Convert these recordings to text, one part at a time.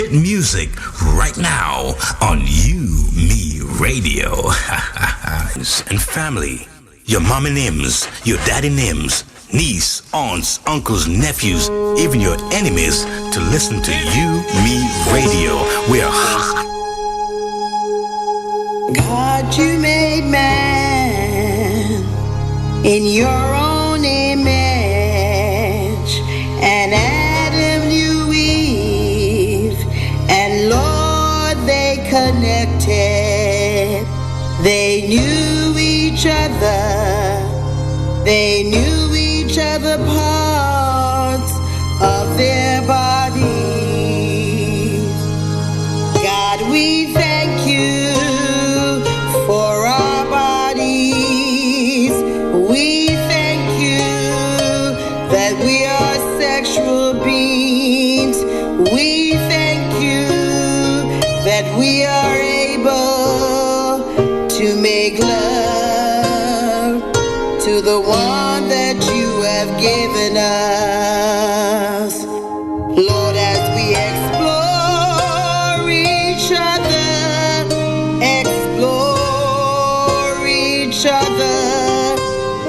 hit music right now on UMERADIO. And family, your mommy names, your daddy names, niece, aunts, uncles, nephews, even your enemies to listen to UMERADIO. We're God, you made man in your own image, and Adam knew Eve, and Lord, they connected. They knew each other. They knew each other parts of their bodies. God, we thank you for our bodies. We thank you that we are sexual beings. We thank you that we are able to make love to the one that you have given us. Lord, as we explore each other,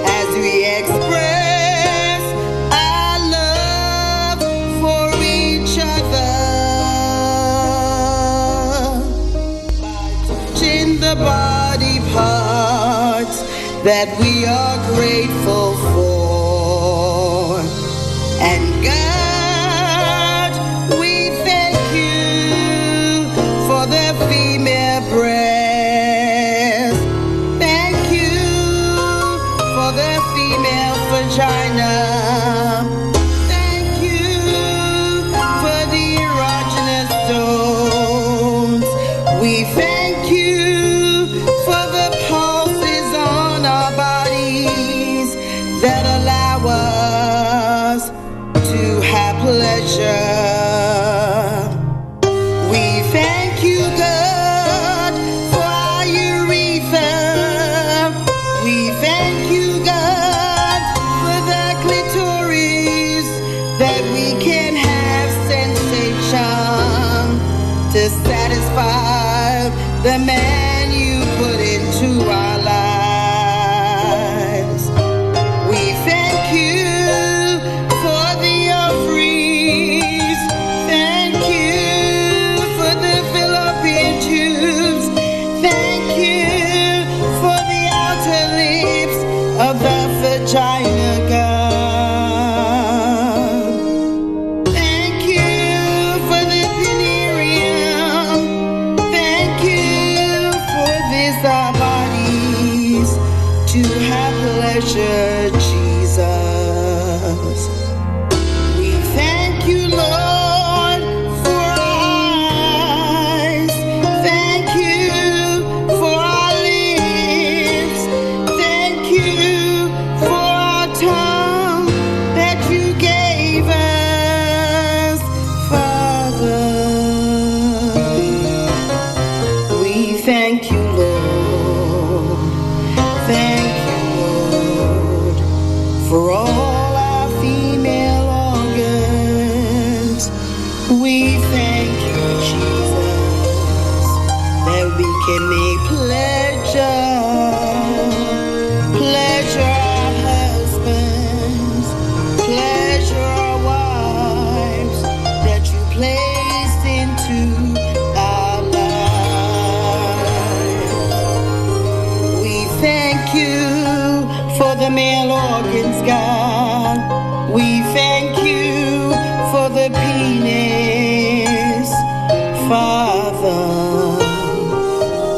as we express our love for each other by touching the body parts that we are grateful for. And God, we thank you for the female breast. Thank you for the female vagina. Thank you for the erogenous zones. We thank you for the pulses on our bodies that allow us to have pleasure. We thank you, God, for our urethra. We thank you, God, for the clitoris, that we can have sensation to satisfy the man you put into our lives. We thank you for the ovaries. Thank you for the fallopian tubes. Thank you for the outer lips of the vagina, God. Thank you for the perineum. Thank you for these our bodies to have pleasure, Jesus. We thank you, Lord, for our eyes. Thank you for our lips. Thank you for our tongue that you gave us, Father. We thank you, Lord. Thank you, Lord, for all our female organs. We thank you, Jesus, that we can make pleasure our husbands, pleasure our wives, that you placed into our lives. We thank you for the male organs, God. We thank you for the penis, Father.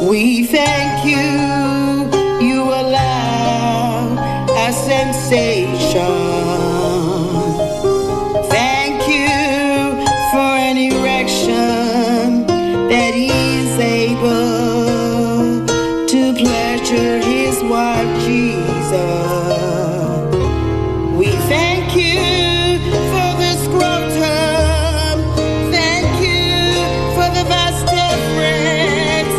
We thank you, you allow a sensation. Thank you for an erection that he's able to pleasure his wife, Jesus. We thank you for the scrotum. Thank you for the vas deferens.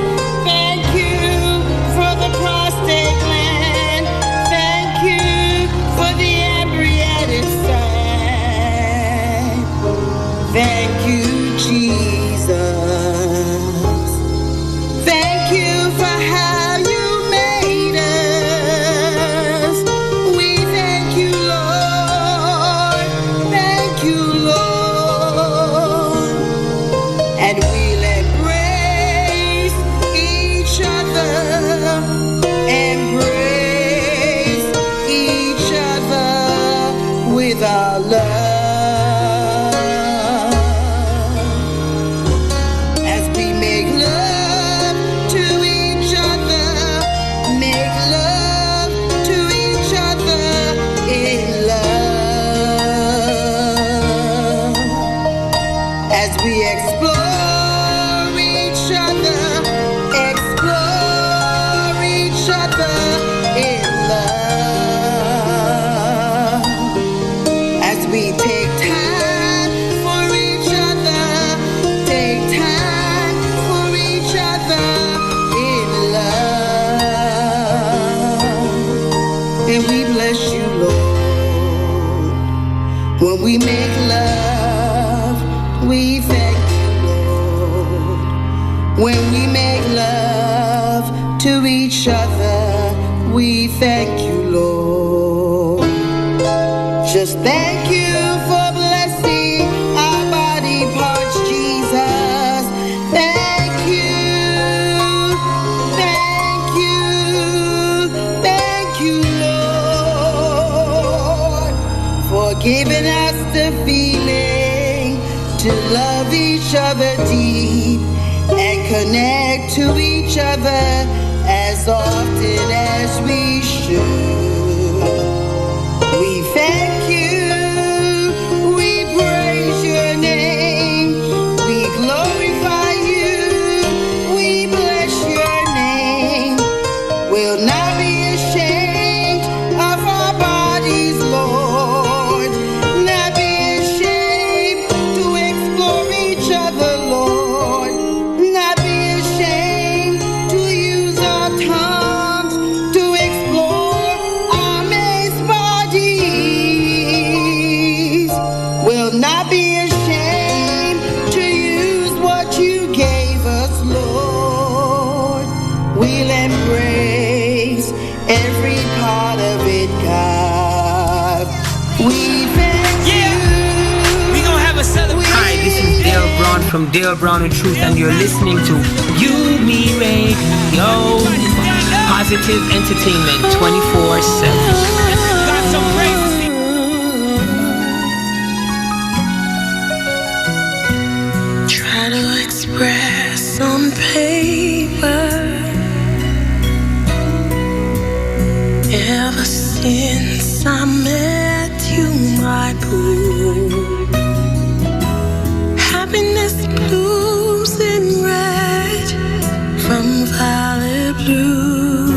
Thank you for the prostate gland. Thank you for the embryo. make love to each other. We thank you, Lord. Just thank you for blessing our body parts, Jesus. Thank you, thank you, thank you, Lord, for giving us the feeling to love each other deep and connect to each other as often as we should. We thank you, we praise your name, we glorify you, we bless your name. We'll not be ashamed of our bodies, Lord, not be ashamed to explore each other, Lord, not be ashamed to use our tongues to explore our men's bodies. We'll not be ashamed to use what you gave us, Lord. We'll embrace every part of it, God. We thank you. We gonna have a celebration. Hi, this is Dale Brown from Dale Brown and Truth, and you're listening to UMERADIO. Positive entertainment 24/7. Got some crazy. Try to express on paper. Ever since I met you, my boo, happiness blooms in red from violet blue.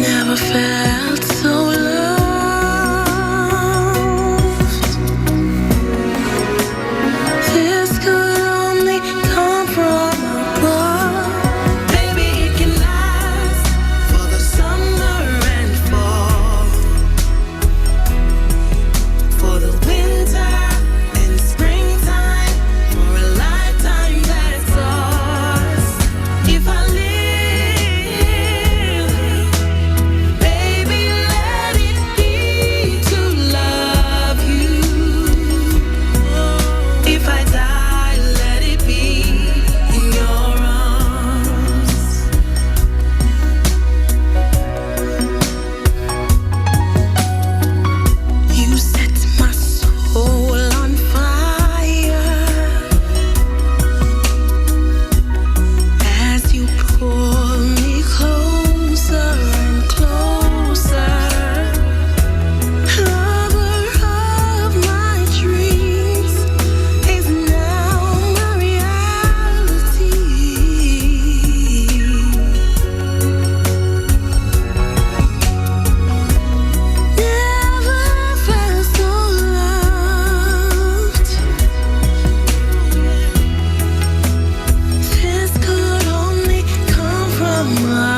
Never felt so loved. This could only come from above. Baby, it can last for the summer and fall, for the winter and springtime, for a lifetime that's ours. If I live, baby, let it be to love you. If I die, let it be in your arms. You set my soul on fire as you pull me closer and closer. Lover of my dreams is now my reality. Never felt so loved. This could only come from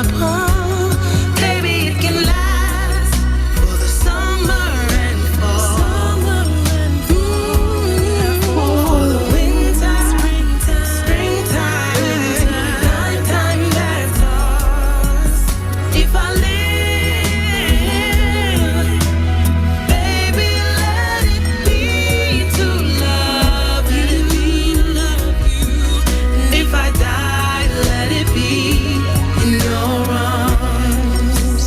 above. Baby, it can last for the summer and fall, for the winter, springtime, lifetime that's ours. If I live, baby, let it be to love you. If I die, let it be in your arms.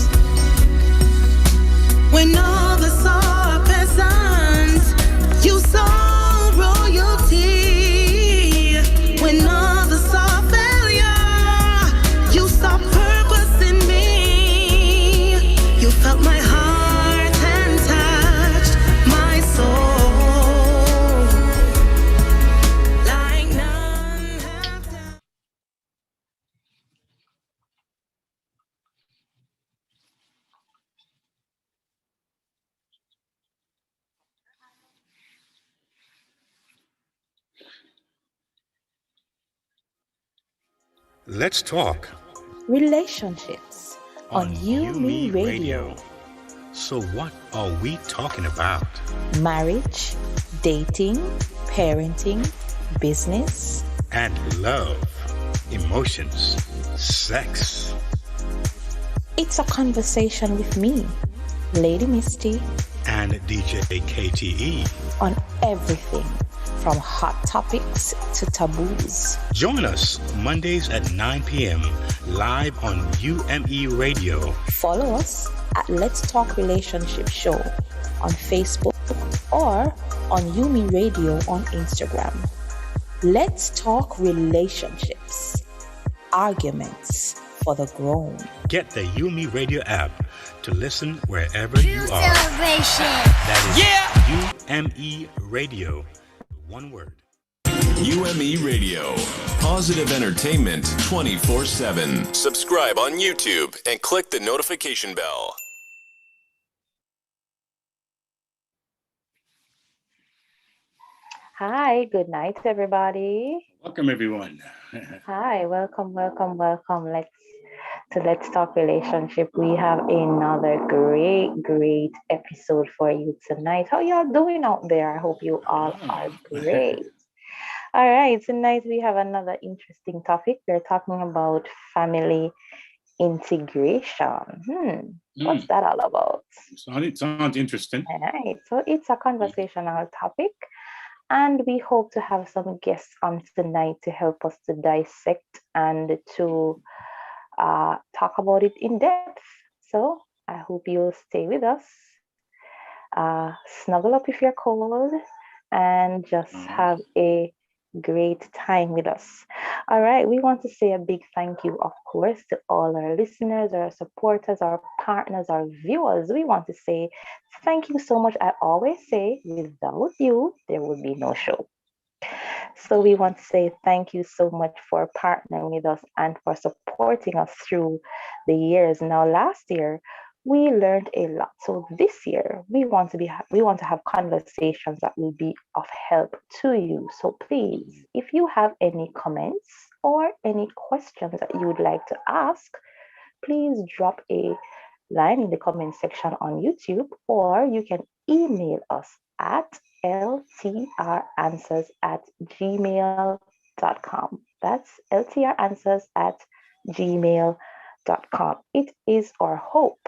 When others saw peasants, you saw royalty. When others saw failure, you saw purpose in me. You felt my heart and touched my soul like none have done. Let's talk Relationships on UME Radio. So what are we talking about? Marriage, dating, parenting, business, And love, emotions, sex. it's a conversation with me, Lady Misty, And DJ KTE. on everything from hot topics to taboos. Join us Mondays at 9 p.m. live on UMERADIO. Follow us at Let's Talk Relationship Show on Facebook or on UMERADIO on Instagram. Let's talk relationships, arguments for the grown. Get the UMERADIO app to listen wherever you are. Celebration. That is UMERADIO. One word. UME Radio. Positive entertainment 24/7. Subscribe on YouTube and click the notification bell. Hi, good night, everybody. Welcome, everyone. Hi, welcome. Let's talk relationship. We have another great episode for you tonight. How y'all doing out there? I hope you all are great. All right, tonight we have another interesting topic. We're talking about family integration. What's that all about? Sounds interesting. All right, so it's a conversational topic, and we hope to have some guests on tonight to help us to dissect and to talk about it in depth. So I hope you'll stay with us. Snuggle up if you're cold and just have a great time with us. All right, we want to say a big thank you, of course, to all our listeners, our supporters, our partners, our viewers. We want to say thank you so much. I always say, without you, there would be no show. So we want to say thank you so much for partnering with us and for supporting us through the years. Now, last year we learned a lot. So this year we want to have conversations that will be of help to you. So please, if you have any comments or any questions that you would like to ask, please drop a line in the comment section on YouTube, or you can email us at ltranswers@gmail.com. That's ltranswers@gmail.com. It is our hope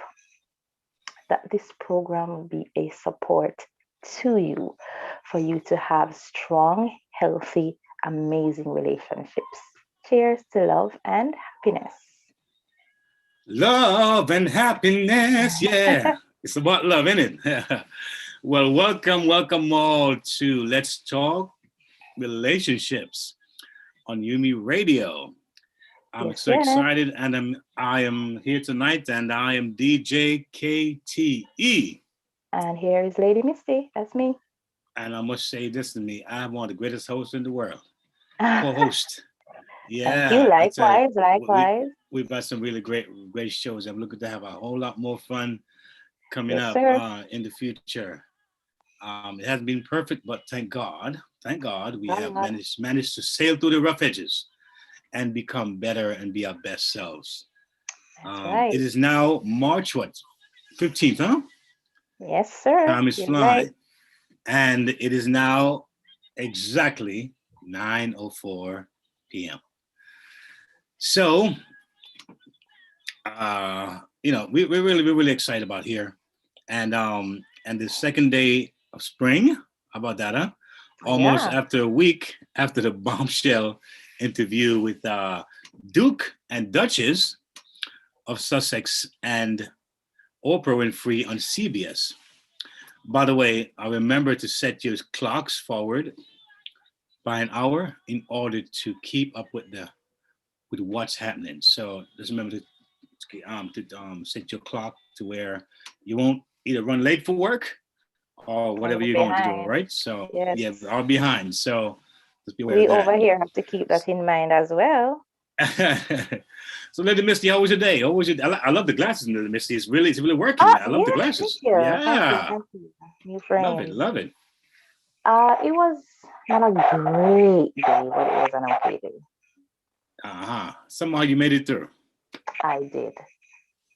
that this program will be a support to you, for you to have strong, healthy, amazing relationships. Cheers to love and happiness. Love and happiness. Yeah. It's about love, isn't it? Well, welcome all to Let's Talk Relationships on UMERADIO. I'm so excited, and I am here tonight, and I am DJ KTE. And here is Lady Misty. That's me. And I must say this to me, I'm one of the greatest hosts in the world. Co-host. Yeah. Thank you. Likewise. We've got some really great shows. I'm looking to have a whole lot more fun coming Yes, up sir. in the future. It hasn't been perfect, but thank God, we have managed to sail through the rough edges and become better and be our best selves. Right. It is now March 15th, huh? Yes, sir. Time is You're flying. right. And it is now exactly 9:04 p.m. So, we're really excited about here. And the second day of spring, how about that, huh? Almost after a week after the bombshell interview with Duke and Duchess of Sussex and Oprah Winfrey on CBS. By the way, I remember to set your clocks forward by an hour in order to keep up with what's happening. So just remember to set your clock to where you won't either run late for work or whatever you're going to do, right? So yeah, we're all behind. So just be aware of that. We over here have to keep that in mind as well. So, Lady Misty, how was your day? I love the glasses, Lady Misty. It's really working. I love the glasses. Thank you. Yeah, Thank you. New friends. love it. It was not a great day, but it was an okay day. Somehow you made it through. I did.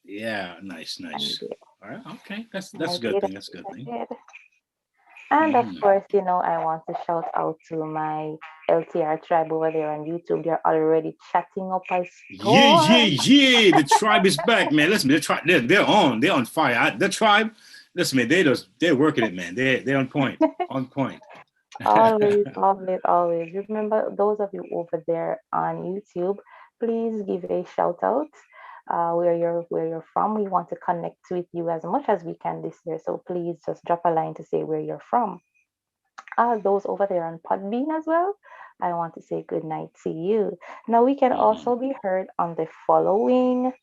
Yeah, nice. I did. All right. Okay. That's I a good did. thing. That's a good I thing. did. And of Mm. course, I want to shout out to my LTR tribe over there on YouTube. They're already chatting up a Yeah, store. yeah, yeah. The tribe is back, man. Listen, the tribe, they're on fire. The tribe, listen, man, they're working it, man. They're on point, on point. Always, always, always. Remember, those of you over there on YouTube, please give a shout out where you're from. We want to connect with you as much as we can this year. So please just drop a line to say where you're from. Those over there on Podbean as well. I want to say good night to you. Now we can Mhm. also be heard on the following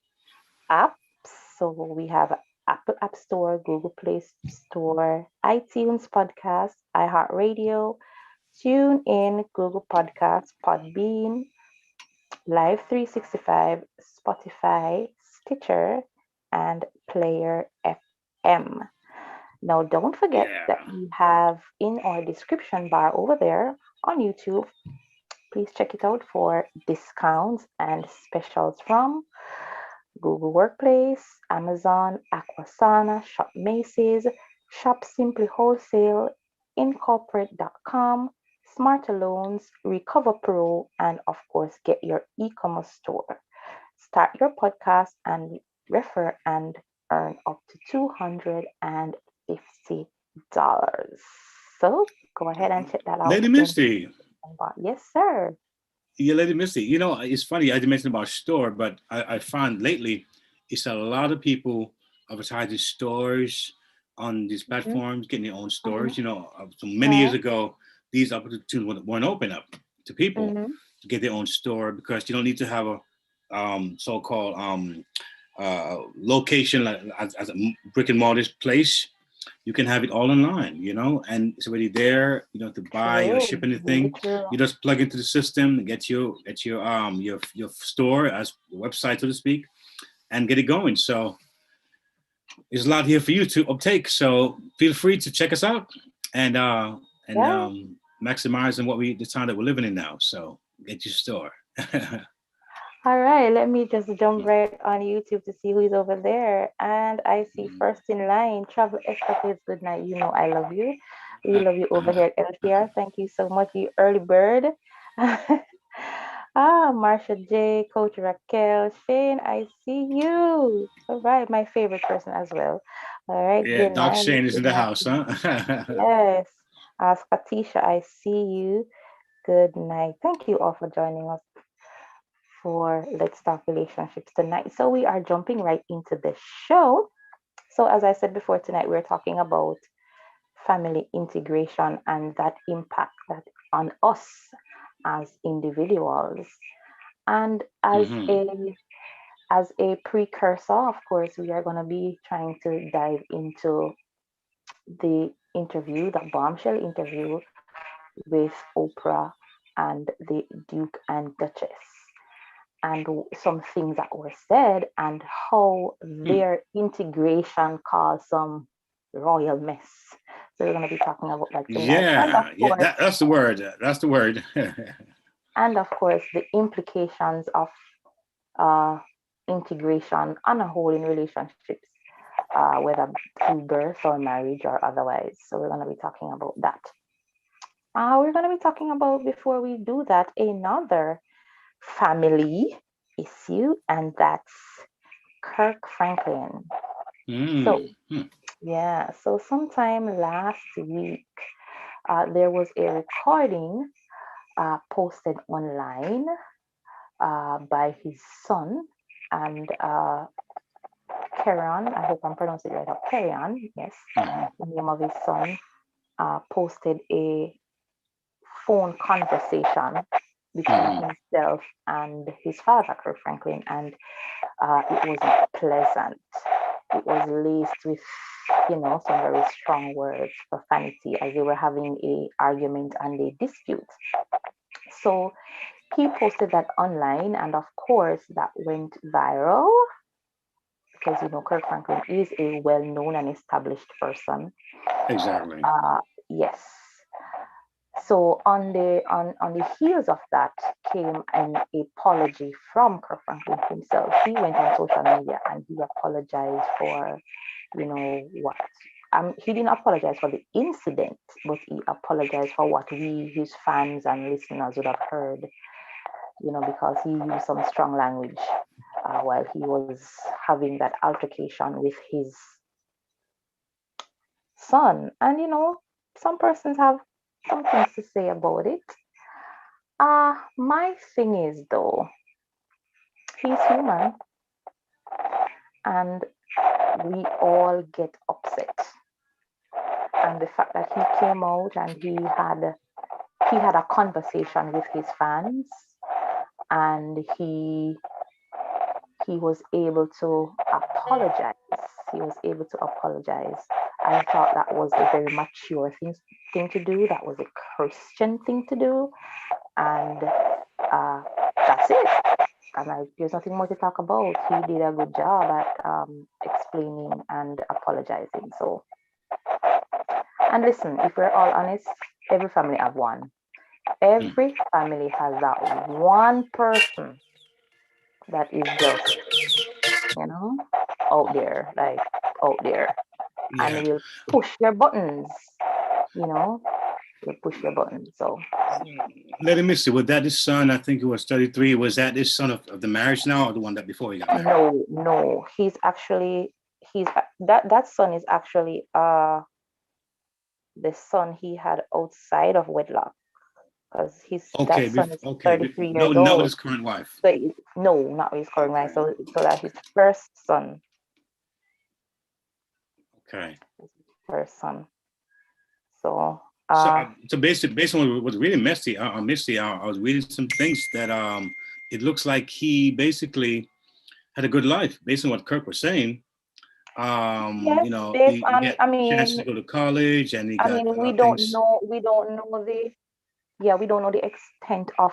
apps. So we have Apple App Store, Google Play Store, iTunes Podcast, iHeartRadio, TuneIn, Google Podcasts, Podbean, Live 365, Spotify, Stitcher, and Player FM. Now, don't forget Yeah. that we have in our description bar over there on YouTube. Please check it out for discounts and specials from Google Workplace, Amazon, Aquasana, Shop Macy's, Shop Simply Wholesale, Incorporate.com, Smarter Loans, Recover Pro, and of course, get your e-commerce store. Start your podcast and refer and earn up to $250. So go ahead and check that out Lady in Misty. yes, sir. Yeah, Lady Misty. You know, it's funny. I did mention about store, but I found lately it's a lot of people advertising stores on these Mm-hmm. platforms, getting their own Mm-hmm. stores. You know, so many years Right. ago, these opportunities weren't open up to people Mm-hmm. to get their own store because you don't need to have a so-called location like, as a brick and mortar place. You can have it all online, you know, and it's already there. You don't have to buy or True. ship Really anything. true. You just plug into the system, get your store as the website, so to speak, and get it going. So there's a lot here for you to uptake. So feel free to check us out and Yeah. maximize on the time that we're living in now. So get your store. All right. Let me just jump right on YouTube to see who's over there. And I see first in line, Travel Escapades. Good night. You know I love you. We love you over here at LTR. Thank you so much, you early bird. Marsha J, Coach Raquel, Shane, I see you. All right, my favorite person as well. All right, Yeah, good Doc night. Shane is in Good the night. house, huh? Yes. Skatisha, I see you. Good night. Thank you all for joining us for Let's Talk Relationships tonight. So we are jumping right into the show. So as I said before, tonight we're talking about family integration and that impact that on us as individuals. And Hmm. as a precursor, of course, we are going to be trying to dive into the interview, the bombshell interview with Oprah and the Duke and Duchess, and some things that were said and how their integration caused some royal mess. So we're going to be talking about that tonight, Yeah, yeah, that's the word. That's the word. and of course, the implications of uh, integration on a whole in relationships, whether through birth or marriage or otherwise. So we're going to be talking about that. We're going to be talking about, before we do that, another family issue, and that's Kirk Franklin. So, Mm. Hmm. yeah, so sometime last week, there was a recording posted online by his son and Kerion. I hope I'm pronouncing it right. Kerion, yes, Mhm. the name of his son, posted a phone conversation between Mhm. himself and his father, Kirk Franklin, and it wasn't pleasant. It was laced with, some very strong words, profanity, as they were having a argument and a dispute. So he posted that online, and of course, that went viral because Kirk Franklin is a well-known and established person. Exactly. Uh, yes. So on the heels of that came an apology from Kirk Franklin himself. He went on social media and he apologized for you know, what he didn't apologize for the incident, but he apologized for what we, his fans and listeners, would have heard, you know, because he used some strong language while he was having that altercation with his son. And, you know, some persons have some things to say about it. My thing is, though, he's human and we all get upset. And the fact that he came out and he had a conversation with his fans and he was able to apologize. He was able to apologize. I thought that was a very mature thing to do. That was a Christian thing to do. And that's it. And there's nothing more to talk about. He did a good job at explaining and apologizing. So, and listen, if we're all honest, every family have one. Every family has that one person that is just, you know, out there, like out there, and will push your buttons, you know, will push your buttons. So let me see. Was that his son? I think he was 33. Was that his son of the marriage now, or the one that before he got married? No. He's that son is actually the son he had outside of wedlock. Because that son is 33 years old. Not with his current wife. So no, not with his current wife. So that's his first son. Okay. First son. So based on what's really messy, I was reading some things that it looks like he basically had a good life based on what Kirk was saying. Yes, you know, based he on, got I a mean, chance to go to college, and he got a lot we of don't things. know we don't know the extent of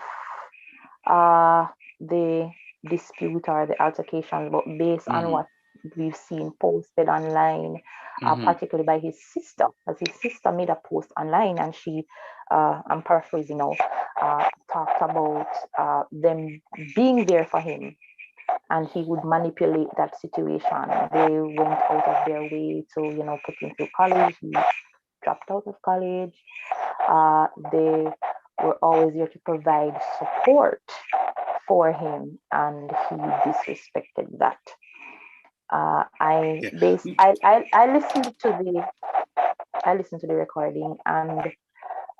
the dispute or the altercation, but based on what we've seen posted online, particularly by his sister, as his sister made a post online, and she, I'm paraphrasing now, talked about them being there for him, and he would manipulate that situation. They went out of their way to, you know, put him through college. He dropped out of college. They were always there to provide support for him, and he disrespected that. I listened to the recording, and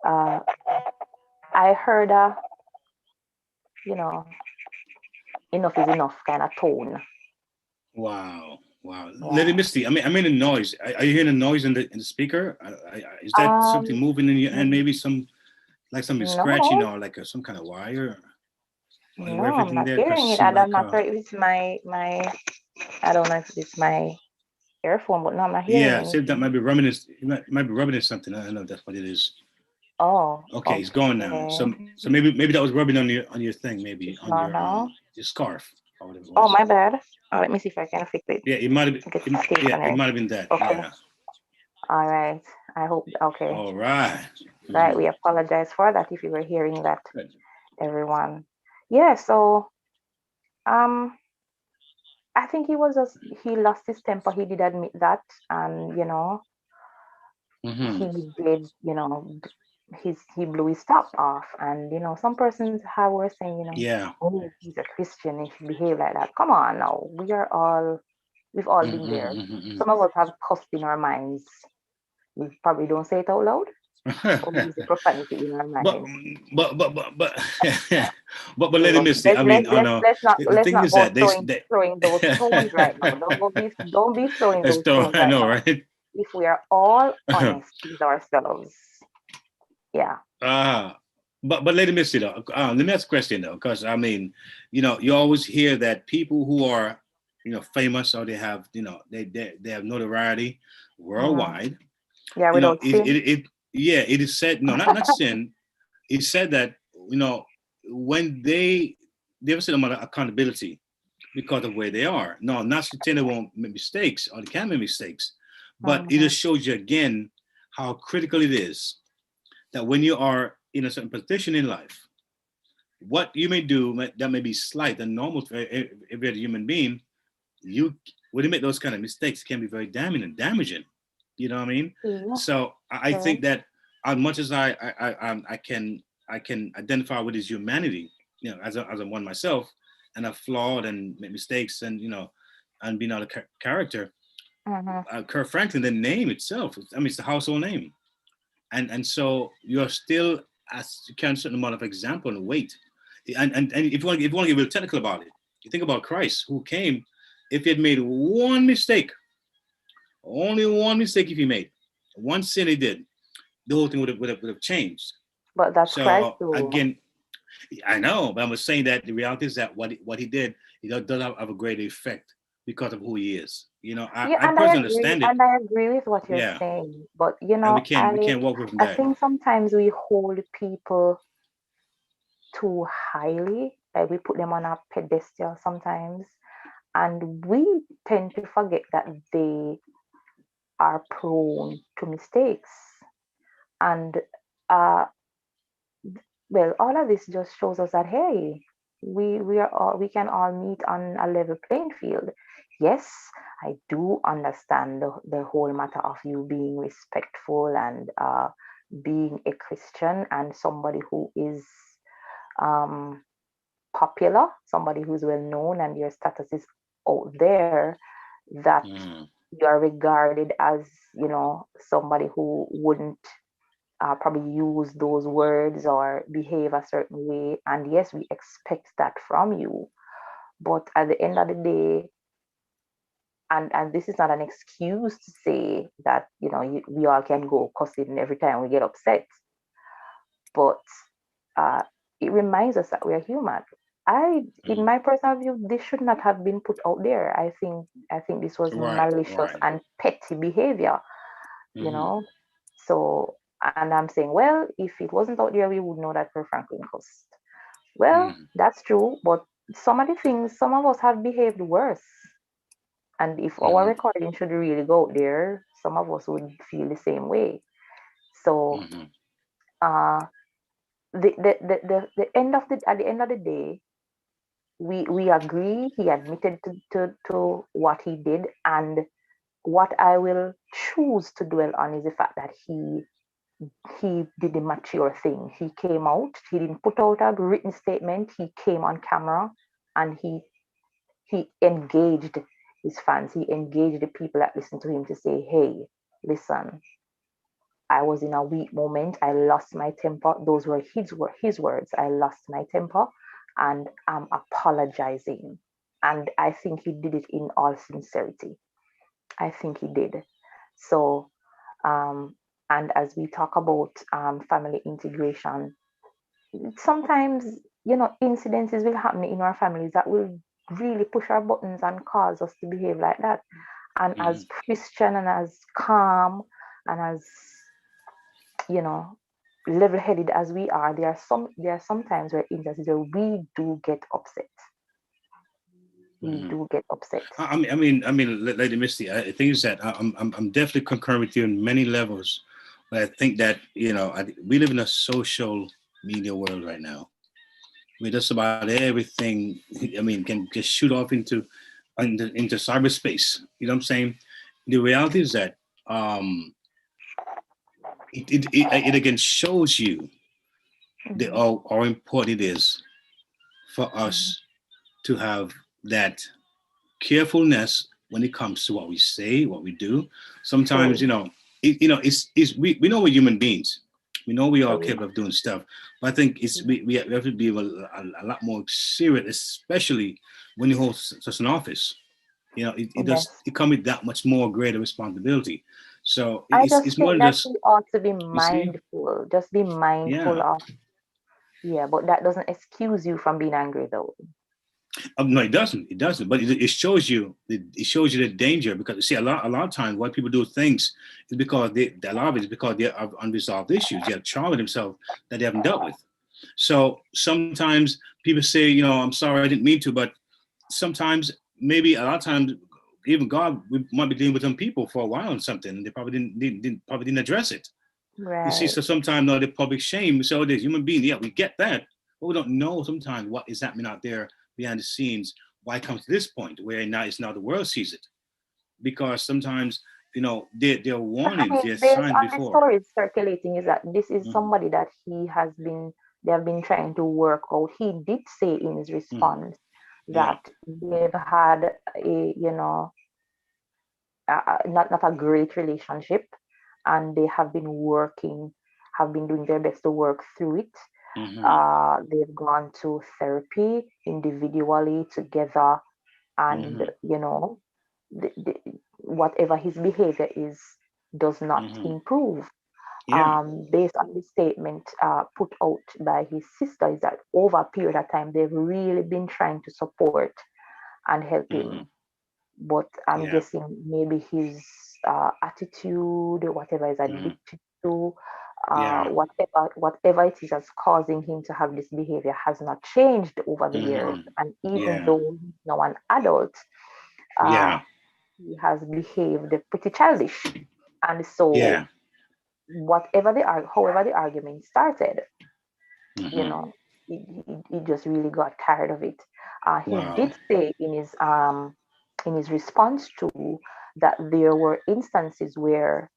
I heard you know, enough is enough kind of tone. Wow. Yeah. Lady Misty, I'm in a noise. Are you hearing a noise in the speaker? Is that something moving in your end? Maybe something scratching, or like some kind of wire? No, I'm not hearing it. I don't know if it's my I don't know if it's my earphone, but no, I'm not hearing it. Yeah, see, that might be rubbing it. Might be rubbing it something. I don't know if that's what it is. Oh. Okay, it's gone now. So maybe that was rubbing on your thing, maybe on your scarf or whatever it was. Oh, my bad. Let me see if I can fix it. Yeah, it might have been. It might have been that. Okay. Yeah. All right. I hope. Okay. All right. Right. We apologize for that if you were hearing that, everyone. Yeah. So, I think he lost his temper. He did admit that, and you know, he did. You know, he blew his top off, and you know, some persons were saying, you know, oh, he's a Christian, he should behave like that. Come on, now, we've all been there. Some of us have cussed in our minds. We probably don't say it out loud. Or use the profanity in our mind. But let me see. I mean, let's not go throwing those stones right now. Don't be throwing those stones right now. Right? If we are all honest with ourselves, yeah. But let me see though. Let me ask a question though, because I mean, you know, you always hear that people who are, you know, famous, or they have, you know, they have notoriety worldwide. Yeah, we don't sin. It is said, no, not sin. It said that, you know, when they have a certain amount of accountability because of where they are. No, not saying they won't make mistakes, or they can make mistakes, but it just shows you again how critical it is that when you are in a certain position in life, what you may do that may be slight and normal for every other human being, you when you make those kind of mistakes, it can be very damaging. You know what I mean? Yeah. So I Correct. think that as much as I can identify with his humanity, you know, as a one myself, and I'm flawed and make mistakes, and you know, and being out of character. Kirk Franklin, the name itself, I mean, it's the household name, and so you're still as you can a certain amount of example and weight, and if you want to get real technical about it, you think about Christ who came. If he had made one mistake, only one mistake, if he made one sin, he did, the whole thing would have changed. But that's Christ So too. again, I know, but I was saying that the reality is that what he did, he does have a great effect because of who he is. You know, Yeah, I and I personally agree, understand it. and I agree with what you're Yeah, saying. But you and we know, can't walk away from I that. think sometimes we hold people too highly, like we put them on a pedestal sometimes, and we tend to forget that they are prone to mistakes. And uh, well, all of this just shows us that hey, we can all meet on a level playing field. Yes, I do understand the whole matter of you being respectful and being a Christian and somebody who is um, popular, somebody who's well known, and your status is out there, that Mm, you are regarded as, somebody who wouldn't probably use those words or behave a certain way. And yes, we expect that from you. But at the end of the day, and this is not an excuse to say that, we all can go cussing every time we get upset. But uh, it reminds us that we are human. In mm. my personal view, this should not have been put out there. I think this was Right, malicious right. and petty behavior, you Hmm. know. So, and I'm saying, well, if it wasn't out there, we would know that Kirk Franklin cussed. Well, Hmm. that's true, but some of the things, some of us have behaved worse. And if our Hmm. recording should really go out there, some of us would feel the same way. So, Hmm. uh, the end of the at the end of the day, we agree he admitted to what he did, and what I will choose to dwell on is the fact that he did the mature thing. He came out, he didn't put out a written statement, he came on camera, and he engaged his fans, he engaged the people that listen to him to say, hey, listen, I was in a weak moment. I lost my temper. Those were his words. I lost my temper, and I'm apologizing. And I think he did it in all sincerity. I think he did. So, um, and as we talk about family integration, sometimes, incidences will happen in our families that will really push our buttons and cause us to behave like that. And Hmm. as Christian and as calm and as, you know, level-headed as we are, there are some times where instances where we do get upset. We Hmm. do get upset. Lady Misty, I think is that I'm definitely concurring with you on many levels, but I think that we live in a social media world right now. Where just about everything, can just shoot off into cyberspace. You know what I'm saying? The reality is that um, it again shows you Mhm, how important it is for mhm. us to have that carefulness when it comes to what we say, what we do. Sometimes, True, we know we're human beings. We know we are true. capable of doing stuff, but I think we have to be a lot more serious, especially when you hold such an office. Yes. It comes with that much more greater responsibility. So I it's just more think than that just, we ought to be you see, mindful. Just be mindful yeah. of, yeah, but that doesn't excuse you from being angry though. No, it doesn't. It doesn't. But it shows you. It shows you the danger, because see, a lot of times why people do things is because a lot of it is because they have unresolved issues. They have trauma themselves that they haven't dealt with. So sometimes people say, I'm sorry, I didn't mean to, but sometimes, maybe a lot of times, even God, we might be dealing with some people for a while on something, and they probably didn't address it. You see, Right. so sometimes the public shame. So there's human being. Yeah, we get that, but we don't know sometimes what is happening out there behind the scenes. Why it comes to this point where now it's now the world sees it. because sometimes, they're I warnings, mean, they're based signs on the before. stories circulating, is that this is Hmm. somebody that they have been trying to work out. He did say in his Hmm. response Yeah. that they've had a, not a great relationship, and they have been doing their best to work through it. Hmm. They've gone to therapy individually together, and Hmm. the, whatever his behavior is does not Hmm. improve. Yeah. Based on the statement put out by his sister, is that over a period of time they've really been trying to support and help Hmm. him, but I'm Yeah. guessing maybe his attitude, whatever is Hmm. addicted to, Yeah. whatever it is that's causing him to have this behavior has not changed over the years. Hmm. And even Yeah. though he's now an adult, uh, Yeah. he has behaved pretty childish. And so, Yeah. however the argument started, you Hmm. know, he just really got tired of it. He Wow. did say in his response to that there were instances where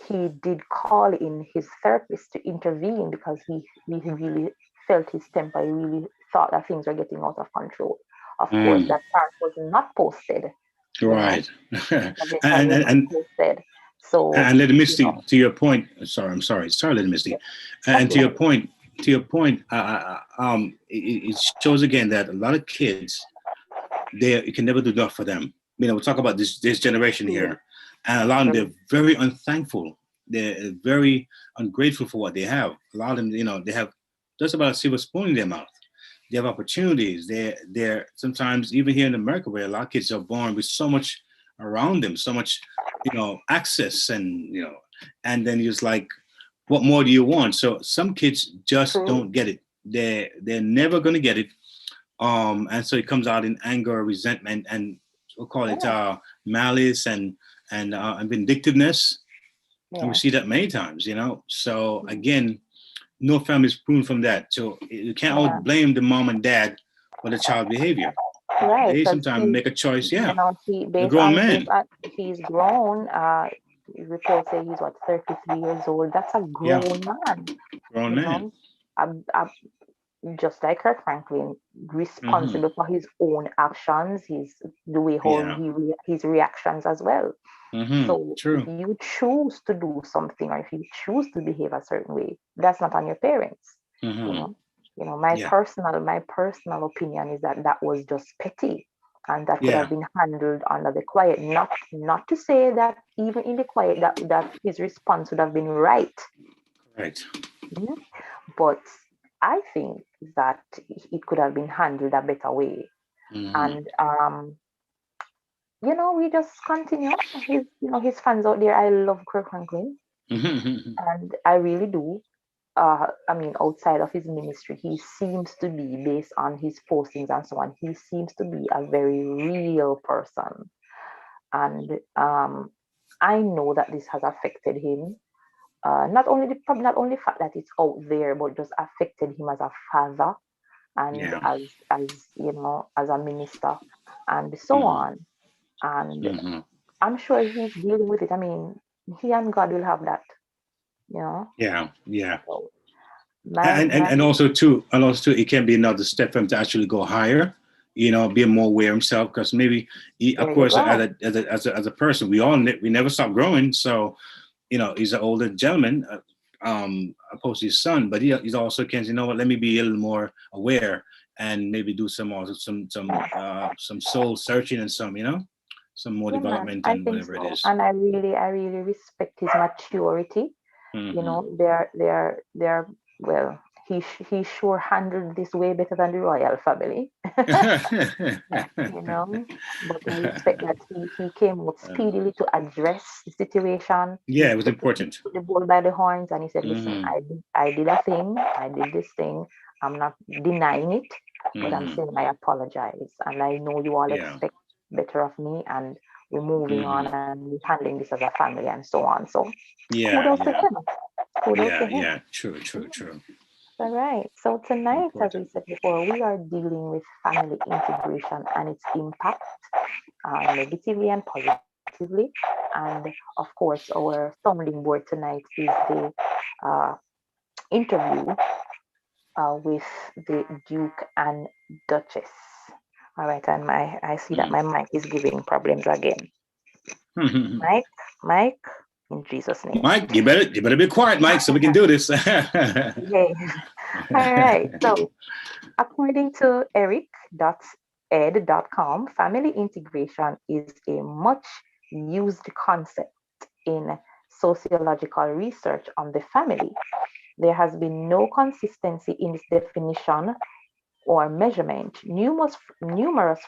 he did call in his therapist to intervene because he really felt his temper. He really thought that things were getting out of control. Of course, Mm. that part was not posted. You know, Right. and, eventually and was not and posted. So, and Lady Misty, to your point. Sorry, I'm sorry, Lady Misty. yeah, And go ahead. to your point, it shows again that a lot of kids, you can never do enough for them. We talk about this generation True, here, and a lot of them true. they're very unthankful. They're very ungrateful for what they have. A lot of them, they have just about a silver spoon in their mouth. They have opportunities. They're sometimes even here in America, where a lot of kids are born with so much around them, so much, access, and then it's like, what more do you want? So some kids just True. don't get it. They're never gonna get it, and so it comes out in anger, resentment, and we'll call it Yeah, malice and vindictiveness. And we yeah. see that many times, So again, no family is pruned from that. So you can't always Yeah. blame the mom and dad for the child behavior. Right, They because sometimes make a choice. you Yeah, know, he a grown man. based on he's grown. Reports say he's what 33 years old. That's a Yeah, grown man. grown You man. know, I, just like Kirk Franklin, Hmm. responsible for his own actions, the way how Yeah. his reactions as well. Hmm. So if True. you choose to do something or if you choose to behave a certain way, that's not on your parents. You Hmm. know, my Yeah. personal opinion is that that was just petty, and that could have Yeah. been handled under the quiet. Not to say that even in the quiet that his response would have been right. Right. Mhm. But I think that it could have been handled a better way. Hmm. And we just continue. His fans out there. I love Kirk Franklin, Hmm. and I really do. I mean, outside of his ministry, he seems to be, based on his postings and so on, he seems to be a very real person. And I know that this has affected him. Not only the fact that it's out there, but just affected him as a father and Yeah. as a minister and so Hmm. on. And Hmm. I'm sure he's dealing with it. I mean, he and God will have that, you know. Yeah. Yeah. So my and, and my and also too, it can be another step for him to actually go higher, be more aware of himself, because maybe of There you course, go. as a person, we never stop growing. So he's an older gentleman, opposed to his son, but he's also can, what, let me be a little more aware and maybe do some more some soul searching and some more Yeah, man, development I and think whatever it so. is. And I really respect his maturity. Hmm. They're well, he sure handled this way better than the royal family. you know. But I respect that he came out speedily to address the situation. Yeah, it was important. Took the bull by the horns and he said, listen, Hmm. I did a thing, I did this thing. I'm not denying it, but I'm Hmm. saying I apologize. And I know you all Yeah. expect better of me, and we're moving on Hmm. and we're handling this as a family and so on. So Yeah, kudos to yeah, him. Kudos to yeah, him. yeah. True, true, true. All right. So tonight, as we Important. said before, we are dealing with family integration and its impact, negatively and positively. positively. And of course, our sounding board tonight is the uh, interview with the Duke and Duchess. All right, and I see that my mic is giving problems again. Mike, Mike, in Jesus' name. Mike, you better be quiet, Mike, so we can do this. Yay. All right. So, according to eric.ed.com, family integration is a much used concept in sociological research on the family. There has been no consistency in its definition or measurement. Numerous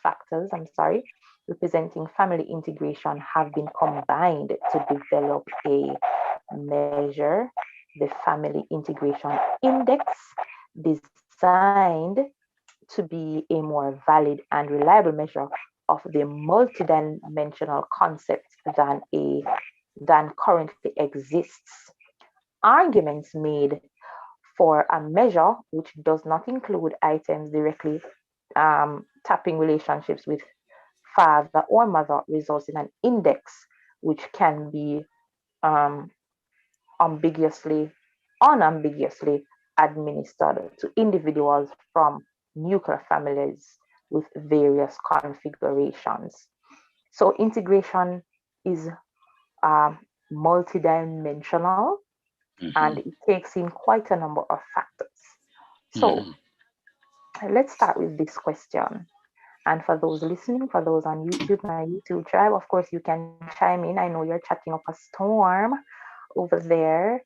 factors, representing family integration have been combined to develop a measure, the Family Integration Index, designed to be a more valid and reliable measure of the multidimensional concept than currently exists. Arguments made for a measure which does not include items directly tapping relationships with father or mother results in an index which can be um, ambiguously, unambiguously administered to individuals from nuclear families with various configurations. So integration is multidimensional and it takes in quite a number of factors. So let's start with this question. And for those listening, for those on YouTube, my YouTube tribe, of course, you can chime in. I know you're chatting up a storm over there,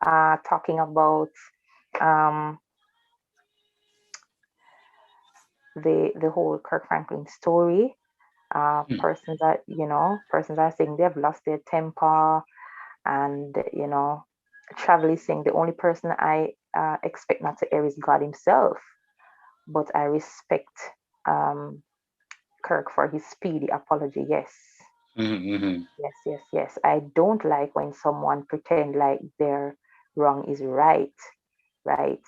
talking about um, the whole Kirk Franklin story. Persons are saying they've lost their temper, and Travel is saying the only person I expect not to err is God Himself, but I respect um, Kirk for his speedy apology. Yes. Yes, yes, yes. I don't like when someone pretend like their wrong is right. Right.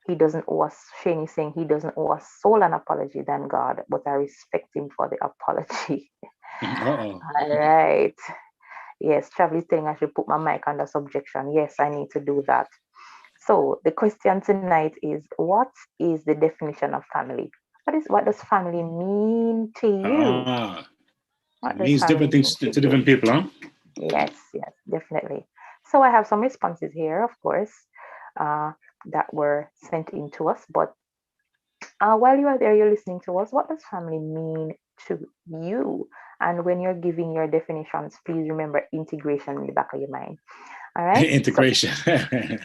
He doesn't owe us, Shane is saying he doesn't owe us soul an apology than God, but I respect him for the apology. Uh-oh. All right. Yes, Travel is saying I should put my mic under subjection. Yes, I need to do that. So the question tonight is, what is the definition of family? What does family mean to you? It means different things to different people, huh? Yes, yes, definitely. So I have some responses here, of course, that were sent in to us. But while you are there, you're listening to us. What does family mean to you? And when you're giving your definitions, please remember integration in the back of your mind. All right. Integration.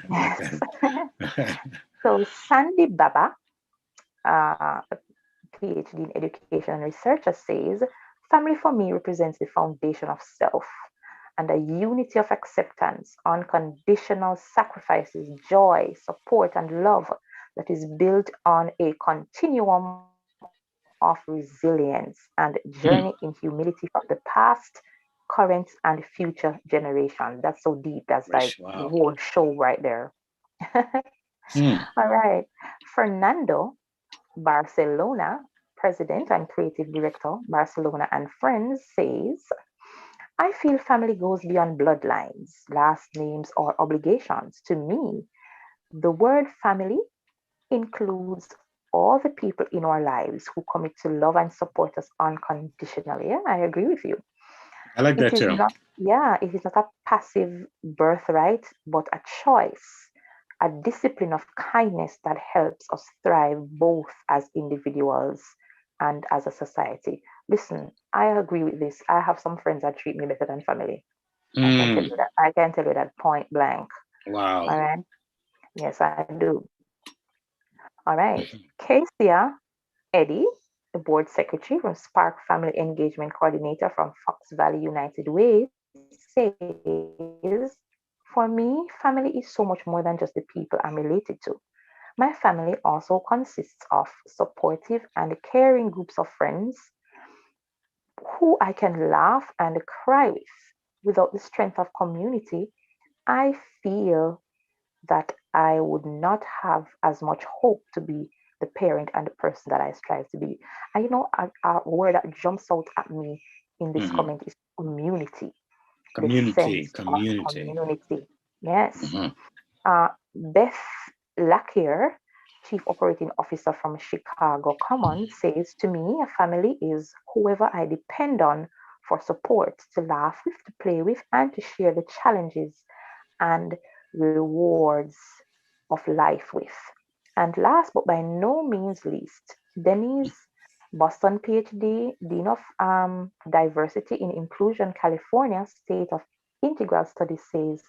Yes. So Sandy Baba, PhD in education and researcher, says family for me represents the foundation of self and a unity of acceptance, unconditional sacrifices, joy, support, and love that is built on a continuum of resilience and journey in humility from the past, current, and future generations. That's so deep. That's like the Wow. whole show right there. All right. Fernando Barcelona, president and creative director, Barcelona and Friends, says, I feel family goes beyond bloodlines, last names, or obligations. To me, the word family includes all the people in our lives who commit to love and support us unconditionally. Yeah, I agree with you. I like that It is too. not, yeah, it is not a passive birthright, but a choice, a discipline of kindness that helps us thrive both as individuals and as a society. Listen, I agree with this. I have some friends that treat me better than family. I can tell you that. I can tell you that point blank. Wow. All right. Yes, I do. All right. Kesia Eddie, the board secretary from Spark Family Engagement Coordinator from Fox Valley United Way, says, for me, family is so much more than just the people I'm related to. My family also consists of supportive and caring groups of friends who I can laugh and cry with. Without the strength of community, I feel that I would not have as much hope to be the parent and the person that I strive to be. And a word that jumps out at me in this comment is community. The Community. sense of Community. community. Yes. Mhm. Beth Lakier, Chief Operating Officer from Chicago Common, says to me, a family is whoever I depend on for support, to laugh with, to play with, and to share the challenges and rewards of life with. And last but by no means least, Denise Boston PhD, Dean of Diversity in Inclusion, California State of Integral Studies says,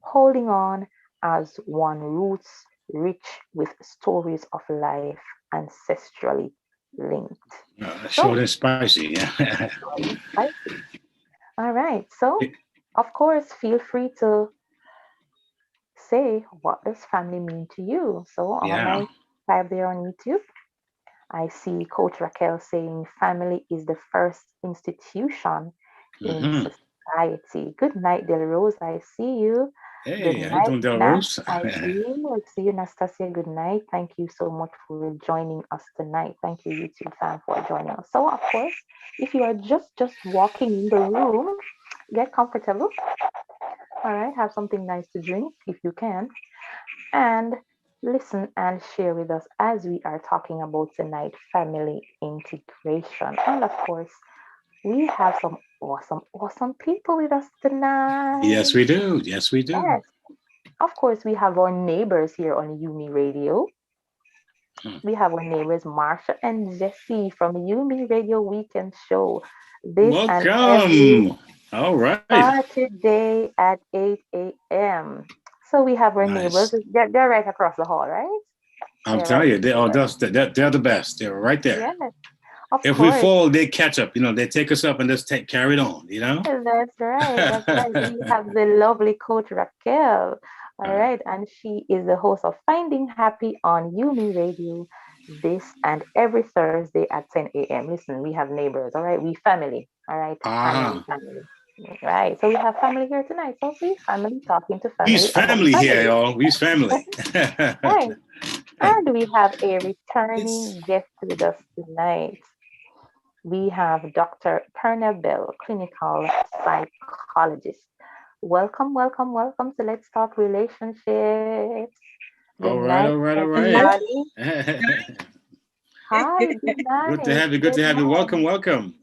holding on as one roots rich with stories of life ancestrally linked. Short So, and spicy. Yeah. spicy. All right. So, of course, feel free to say, what does family mean to you? So on Yeah. my tab there on YouTube, I see Coach Raquel saying family is the first institution in Hmm. society. Good night, Del Rose. I see you. Good Hey, how you night, doing, Nat. Delrose? I see you. I see you, Nastasia. Good night. Thank you so much for joining us tonight. Thank you, YouTube fan, for joining us. So, of course, if you are just walking in the room, get comfortable. All right, have something nice to drink if you can, and listen and share with us as we are talking about tonight family integration. And of course, we have some awesome people with us Yes, tonight. we do. Yes, we do. Yes, of course, we have our neighbors here on Yumi Radio. Hmm. We have our neighbors Marsha and Jesse from Yumi Radio Weekend Show. This and every Welcome. All right. Saturday at 8 a.m. So we have our neighbors. Nice. They're right across the hall, right? I'm They're right telling you, there. they're the best. They're right there. Yes, of If we course. fall, they catch up. They take us up and just carry it on. That's right. That's right. We have the lovely coach Raquel. All Uh, right. And she is the host of Finding Happy on Yumi Radio this and every Thursday at 10 a.m. Listen, we have neighbors. All right. We family. All right. Family, uh-huh. family. Right. So we have family here tonight. So see, family talking to We's family about family here, family. y'all. We's family. Right. And we have a It's returning guest with us tonight. We have Dr. Perna Bell, clinical psychologist. Welcome to Let's Talk Relationships. Good all right, night, all right, all right. everybody. Hi, good Good to night. have you. Good Good to have you. night. Welcome, welcome.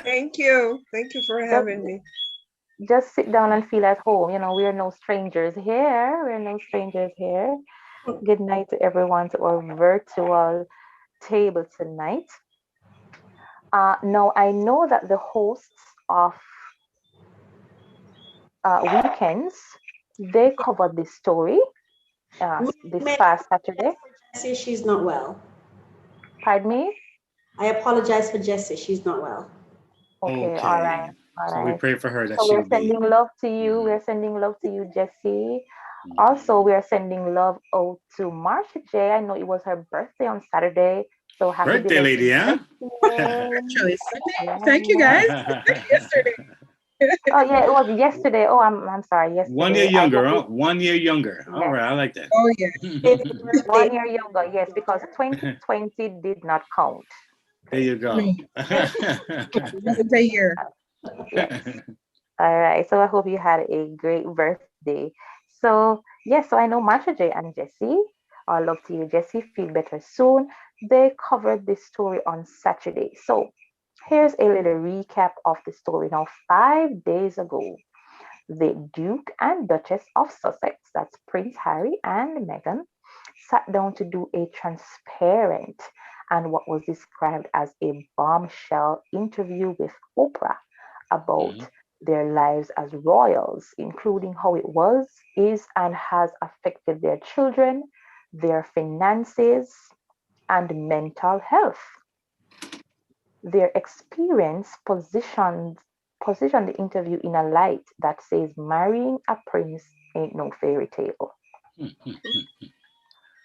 Thank you. Thank you for Just, having me. just sit down and feel at home. We are no strangers here. We're no strangers here. Good night to everyone to our virtual table tonight. Now, I know that the hosts of weekends, they covered this story this May I past apologize Saturday. for Jessie? She's not well. Pardon me? I apologize for Jessie. She's not well. Okay, all right, Okay. all So we right. pray for her that So we're she'll be. sending love to you. Mhm, We're sending love to you, Jessie. mhm. Also, we are sending love out to Marsha J. I know it was her birthday on Saturday. So happy Birthday lady, belated huh? birthday. Actually, Yeah, thank you yeah. guys. Yesterday. Oh yeah, it was yesterday. Oh, I'm sorry, 1 year yesterday. I younger, hope huh? it, 1 year younger. All yes, right, I like that. Oh yeah. Happy birthday. 1 year younger. Yes, because 2020 did not count. There you No, go. it wasn't a year. Yes. All right. So I hope you had a great birthday. So yes, so I know Marsha J and Jesse. I love to you, Jesse. Feel better soon. They covered this story on Saturday. So here's a little recap of the story. Now, 5 days ago, the Duke and Duchess of Sussex, that's Prince Harry and Meghan, sat down to do a transparent and what was described as a bombshell interview with Oprah about Mhm, their lives as royals, including how it was, is, and has affected their children, their finances, and mental health. Their experience positioned the interview in a light that says marrying a prince ain't no fairy tale. mhm,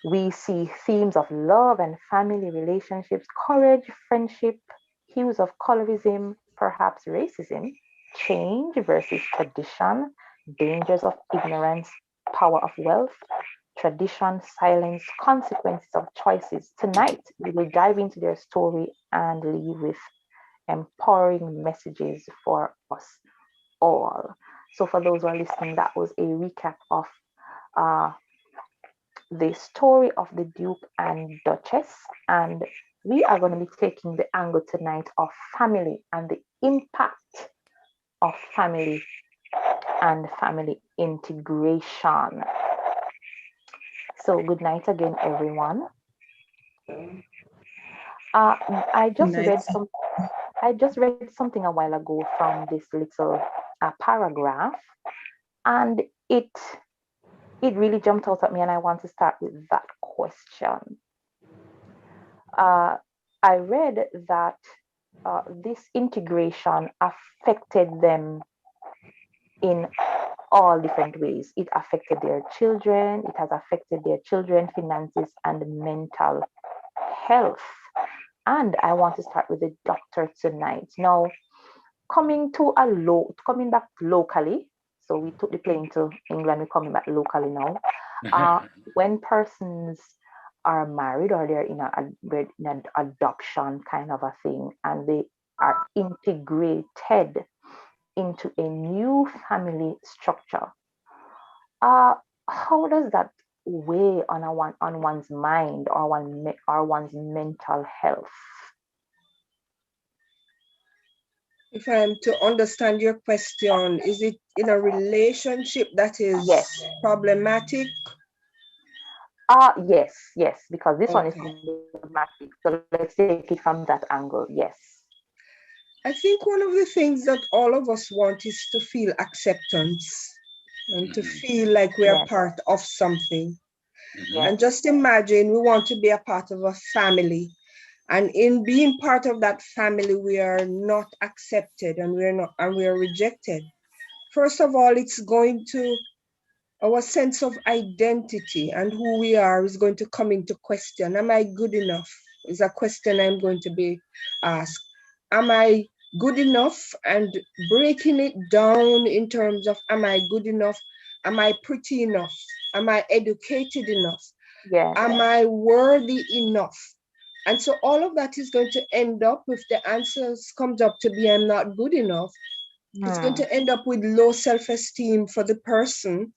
We see themes of love and family relationships, courage, friendship, hues of colorism, perhaps racism, change versus tradition, dangers of ignorance, power of wealth, tradition, silence, consequences of choices. Tonight, we will dive into their story and leave with empowering messages for us. all. So for those who are listening, that was a recap of the story of the Duke and Duchess. And we are going to be taking the angle tonight of family and the impact of family and family integration. So good night again, everyone. I just Night. read some. I just read something a while ago from this little paragraph, and it really jumped out at me, and I want to start with that question. I read that this integration affected them in all different ways. It affected their children, it has affected their children, finances, and mental health. And I want to start with the doctor tonight. Now, coming back locally. So we took the plane to England, we're coming back locally now. When persons are married or they're in an adoption kind of a thing, and they are integrated into a new family structure, how does that weigh on one's mind or one's mental health? If I'm to understand your question, is it in a relationship that is Yes. problematic? Yes, because this one is Okay. problematic. So let's take it from that angle. Yes. I think one of the things that all of us want is to feel acceptance and to feel like we are Yes. part of something. Yes. And just imagine we want to be a part of a family. And in being part of that family, we are not accepted and we are rejected. First of all, it's going to, our sense of identity and who we are is going to come into question. Am I good enough? Is a question I'm going to be asked. Am I good enough? And breaking it down in terms of, am I good enough? Am I pretty enough? Am I educated enough? Yes. Am I worthy enough? And so all of that is going to end up, if the answers comes up to be I'm not good enough, it's going to end up with low self-esteem for the person.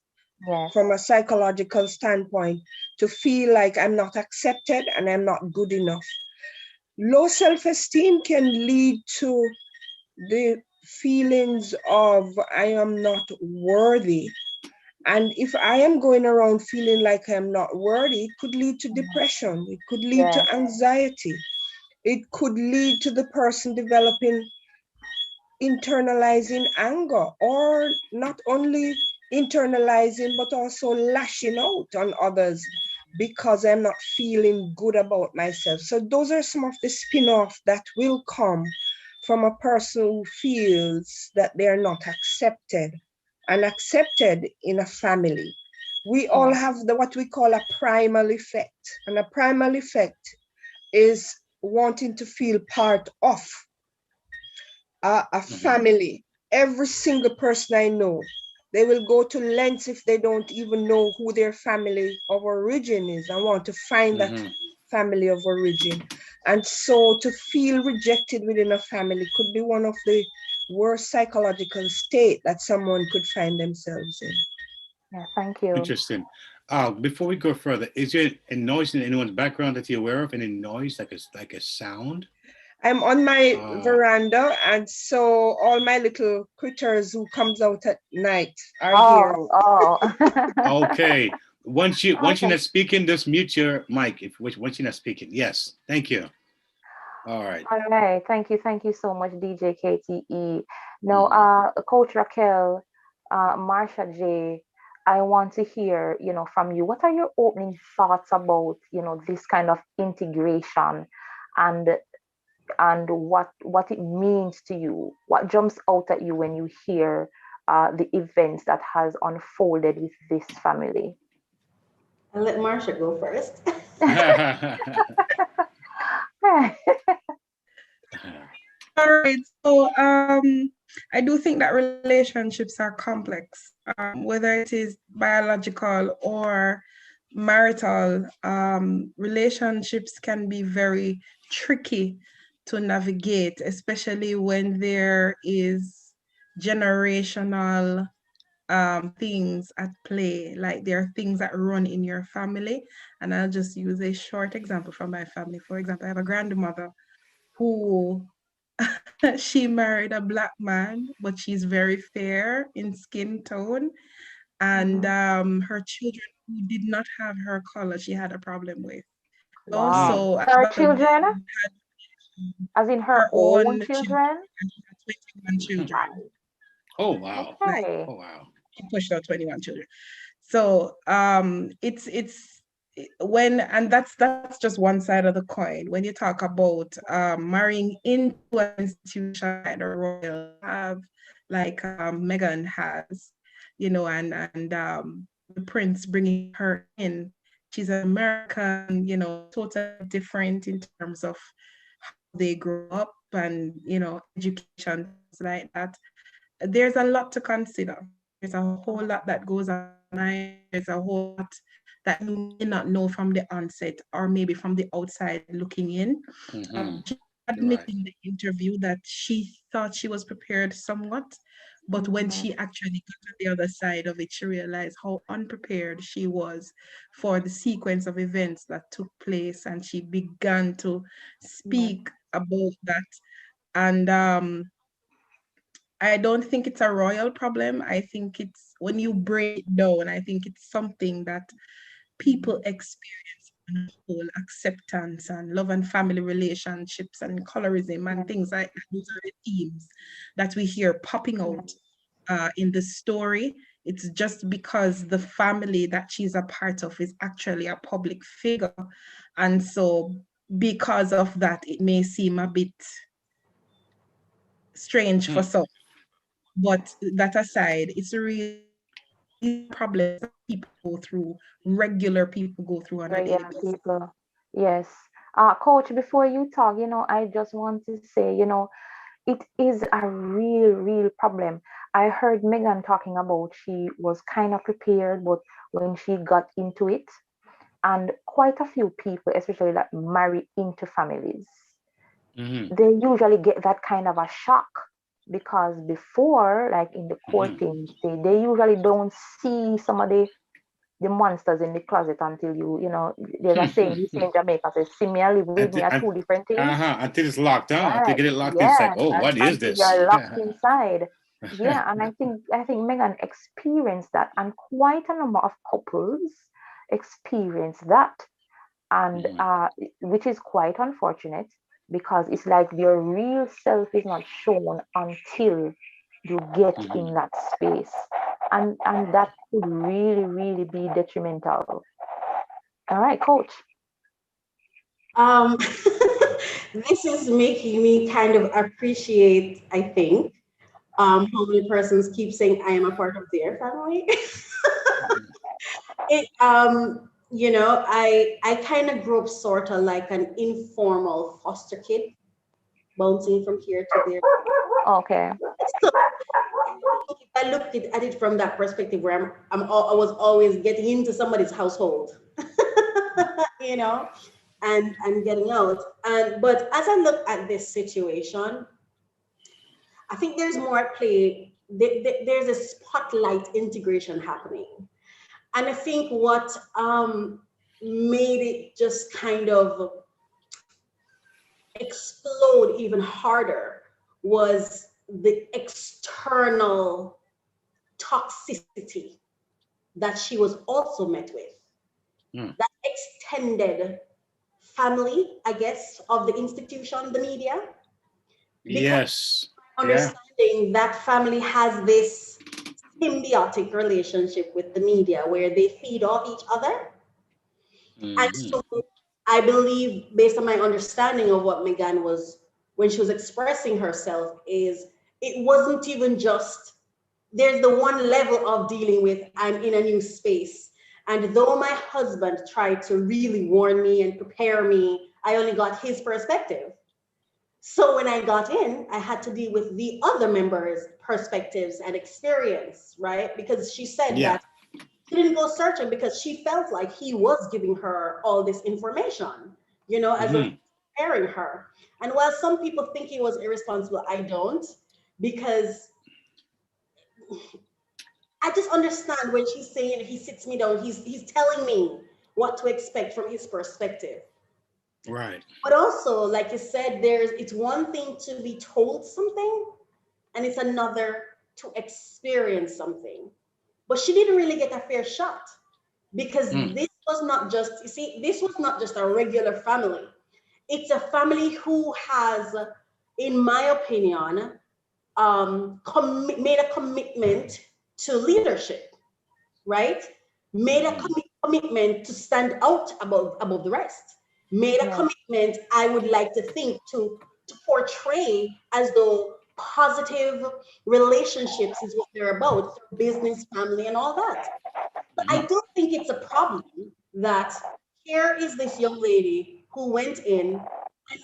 Yes. From a psychological standpoint, to feel like I'm not accepted and I'm not good enough. Low self-esteem can lead to the feelings of I am not worthy. And if I am going around feeling like I'm not worthy, it could lead to depression. It could lead to anxiety. It could lead to the person developing internalizing anger, or not only internalizing, but also lashing out on others because I'm not feeling good about myself. So those are some of the spin-off that will come from a person who feels that they're not accepted and accepted in a family. We all have what we call a primal effect. And a primal effect is wanting to feel part of a family. Every single person I know, they will go to lengths if they don't even know who their family of origin is. I want to find that family of origin. And so to feel rejected within a family could be one of the worst psychological state that someone could find themselves in. Yeah, thank you. Interesting. Before we go further, is there a noise in anyone's background that you're aware of? Any noise, like a sound? I'm on my veranda, and so all my little critters who comes out at night are here. Okay. Once you're not speaking, just mute your mic. Once you're not speaking. Yes. Thank you. All right. All right. Thank you so much, DJ KTE. Now, Coach Raquel, Marsha J, I want to hear, from you. What are your opening thoughts about, this kind of integration and what it means to you? What jumps out at you when you hear the events that has unfolded with this family? I'll let Marsha go first. All right, so I do think that relationships are complex, whether it is biological or marital. Relationships can be very tricky to navigate, especially when there is generational things at play. Like there are things that run in your family. And I'll just use a short example from my family. For example, I have a grandmother who she married a black man, but she's very fair in skin tone. And her children who did not have her color, she had a problem with. Wow. Also, as Her well, children, as in her her own own children, children? and she had 21 children. Oh wow. Like Okay. Oh wow. she pushed out 21 children. So it's when, and that's just one side of the coin. When you talk about marrying into an institution like the royal have, like Meghan has, you know, and the prince bringing her in. She's an American, you know, totally different in terms of how they grow up and, you know, education, things like that. There's a lot to consider. There's a whole lot that goes on. There's a whole lot that you may not know from the onset, or maybe from the outside looking in. She admitted in the interview that she thought she was prepared somewhat, but when she actually got to the other side of it, she realized how unprepared she was for the sequence of events that took place, and she began to speak about that. And I don't think it's a royal problem. I think it's, when you break it down, I think it's something that people experience on a whole: acceptance and love and family relationships and colorism and things like that. Those are the themes that we hear popping out in the story. It's just because the family that she's a part of is actually a public figure. And so because of that, it may seem a bit strange for some. But that aside, it's a real problem that people go through, regular people go through on a daily Regular basis. people. Yes. Coach, before you talk, I just want to say, it is a real, real problem. I heard Megan talking about she was kind of prepared, but when she got into it, and quite a few people, especially that marry into families, they usually get that kind of a shock because before, like in the courting, they usually don't see some of the monsters in the closet until there's a saying we say in Jamaica says, see me and live with me are two different things. Until it's locked down. Until Right. you get it locked in, it's like, Yes. oh, what is Until this? you're locked inside. Yeah. And I think Megan experienced that, and quite a number of couples experience that, and which is quite unfortunate because it's like your real self is not shown until you get in that space, and that could really, really be detrimental. All right, coach. Um, this is making me kind of appreciate, I think, how many persons keep saying I am a part of their family. I kind of grew up sort of like an informal foster kid, bouncing from here to there. Okay. So if I look at it from that perspective, where I was always getting into somebody's household, you know, and getting out. And but as I look at this situation, I think there's more at play. There's a spotlight integration happening, and I think what made it just kind of explode even harder was the external toxicity that she was also met with. That extended family, I guess, of the institution, the media. Yes. Understanding that family has this symbiotic relationship with the media where they feed off each other. And so I believe, based on my understanding of what Meghan was, when she was expressing herself, is it wasn't even just, there's the one level of dealing with, I'm in a new space. And though my husband tried to really warn me and prepare me, I only got his perspective. So when I got in, I had to deal with the other members' perspectives and experience, right? Because she said that she didn't go searching because she felt like he was giving her all this information, as a preparing her. And while some people think he was irresponsible, I don't, because I just understand when she's saying, he sits me down, he's telling me what to expect from his perspective. Right. But also, like you said, it's one thing to be told something, and it's another to experience something. But she didn't really get a fair shot, because this was not just, you see, this was not just a regular family. It's a family who has, in my opinion, made a commitment to leadership, right? Made a commitment to stand out above the rest. Made a commitment, I would like to think, to portray as though positive relationships is what they're about, business, family, and all that. But I do think it's a problem that here is this young lady who went in, and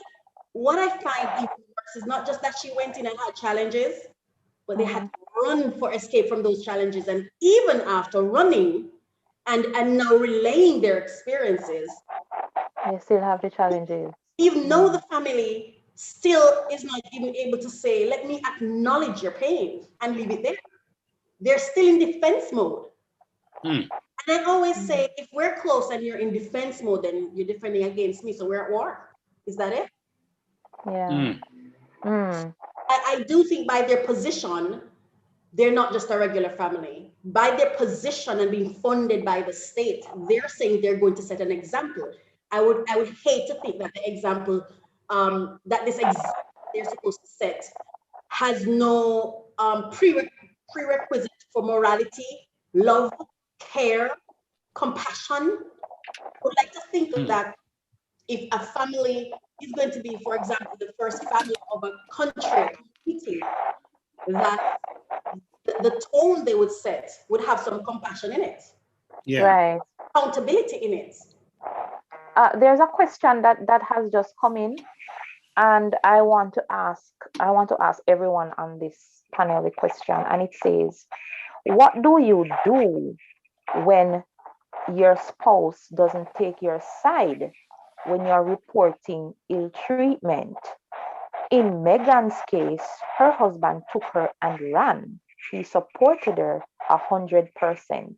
what I find even worse is not just that she went in and had challenges, but they had to run for escape from those challenges. And even after running and now relaying their experiences, They still have the challenges. even though the family still is not even able to say, let me acknowledge your pain and leave it there. They're still in defense mode. And I always say, if we're close and you're in defense mode, then you're defending against me, so we're at war. Is that it? Yeah. I do think by their position, they're not just a regular family. By their position and being funded by the state, they're saying they're going to set an example. I would hate to think that the example, that this example they're supposed to set has no prerequisite for morality, love, care, compassion. I would like to think that if a family is going to be, for example, the first family of a country, community, that the tone they would set would have some compassion in it. Yeah. Right. Accountability in it. There's a question that has just come in, and I want to ask everyone on this panel the question, and it says, what do you do when your spouse doesn't take your side when you're reporting ill treatment? In Meghan's case, her husband took her and ran. He supported her 100%.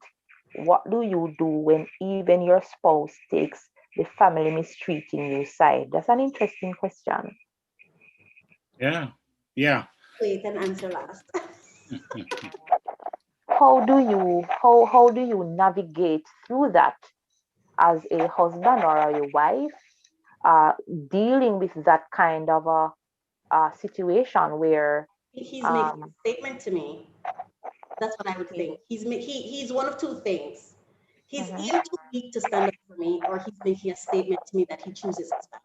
What do you do when even your spouse takes the family mistreating you side? That's an interesting question. Yeah. Yeah. Wait and answer last. How do you navigate through that as a husband or a wife, dealing with that kind of a situation where He's making a statement to me. That's what I would think. He's one of two things. He's either too weak to stand up for me, or he's making a statement to me that he chooses his family.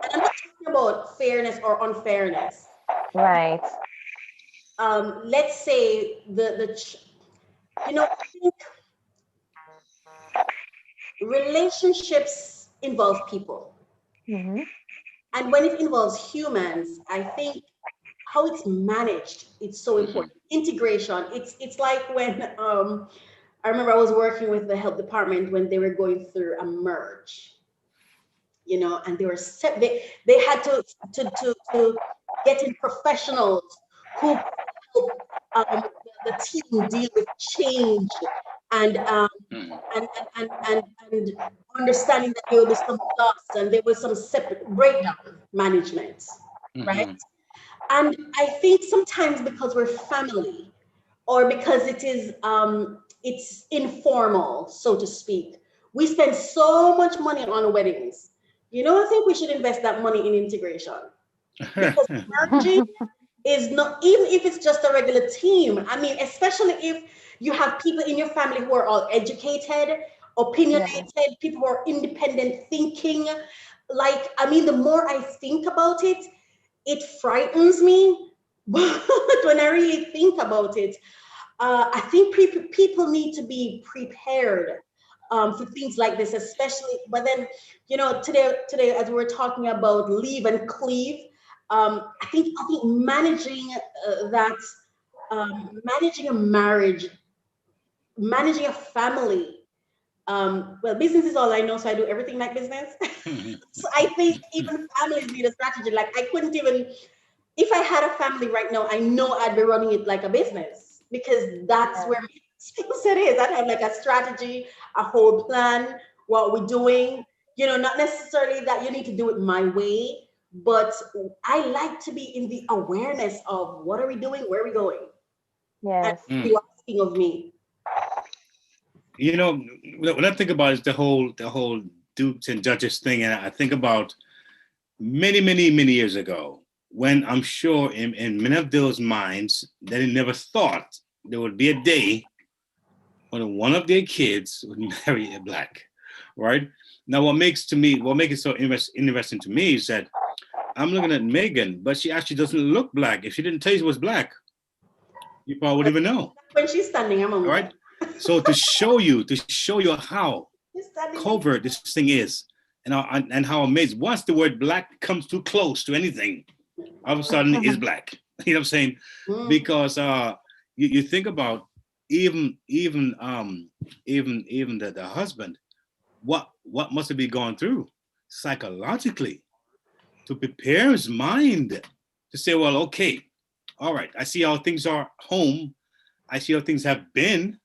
And I'm not talking about fairness or unfairness. Right. Let's say I think relationships involve people. And when it involves humans, I think how it's managed, it's so important. Integration, it's like when I remember I was working with the health department when they were going through a merge, and they were they had to get in professionals who help the team deal with change and understanding that there will be some loss and there was some separate breakdown management, right? And I think sometimes because we're family, or because it is it's informal, so to speak, we spend so much money on weddings. I think we should invest that money in integration, because merging is not, even if it's just a regular team. I mean, especially if you have people in your family who are all educated, opinionated, people who are independent thinking. Like, I mean, the more I think about it, it frightens me. But when I really think about it, I think people need to be prepared for things like this, especially. But then, today as we're talking about leave and cleave, I think managing managing a marriage, managing a family. Well, business is all I know, so I do everything like business. So I think even families need a strategy. Like, I couldn't even, if I had a family right now, I know I'd be running it like a business. because that's where my skill set is. I have like a strategy, a whole plan, what we're doing. Not necessarily that you need to do it my way, but I like to be in the awareness of what are we doing, where are we going, and Yes. what are you asking of me. When I think about it, the whole dukes and judges thing, and I think about many, many, many years ago, when I'm sure in many of those minds that they never thought there would be a day when one of their kids would marry a black, right? Now, what makes it so interesting to me is that I'm looking at Meghan, but she actually doesn't look black. If she didn't tell you she was black, you probably wouldn't even know. When she's standing, I'm on right. So to show you how covert this thing is, and how amazing. Once the word black comes too close to anything, all of a sudden it is black. You know what I'm saying? Because you think about even the husband, what must have been going through psychologically to prepare his mind to say, well, okay, all right, I see how things are home. I see how things have been.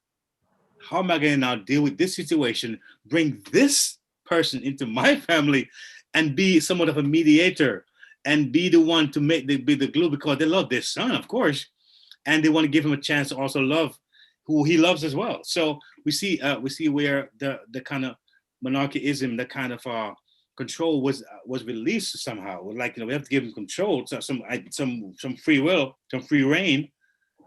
How am I going to now deal with this situation, bring this person into my family and be somewhat of a mediator and be the one to be the glue, because they love their son, of course, and they want to give him a chance to also love who he loves as well. So we see where the kind of monarchism, the kind of control was released somehow. Like, we have to give him control, so some free will, some free reign,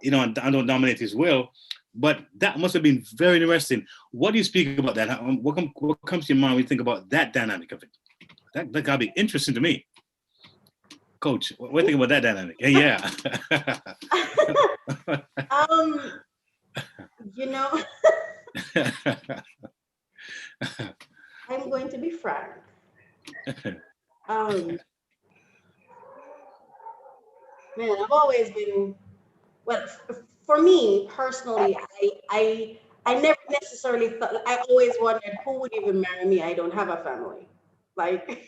and don't dominate his will. But that must have been very interesting. What do you speak about that? What comes to your mind when you think about that dynamic of it? That gotta be interesting to me. Coach, what do you think about that dynamic? Yeah. I'm going to be frank. Man, I've always been, well, for me personally, I never necessarily thought, I always wondered who would even marry me. I don't have a family. Like,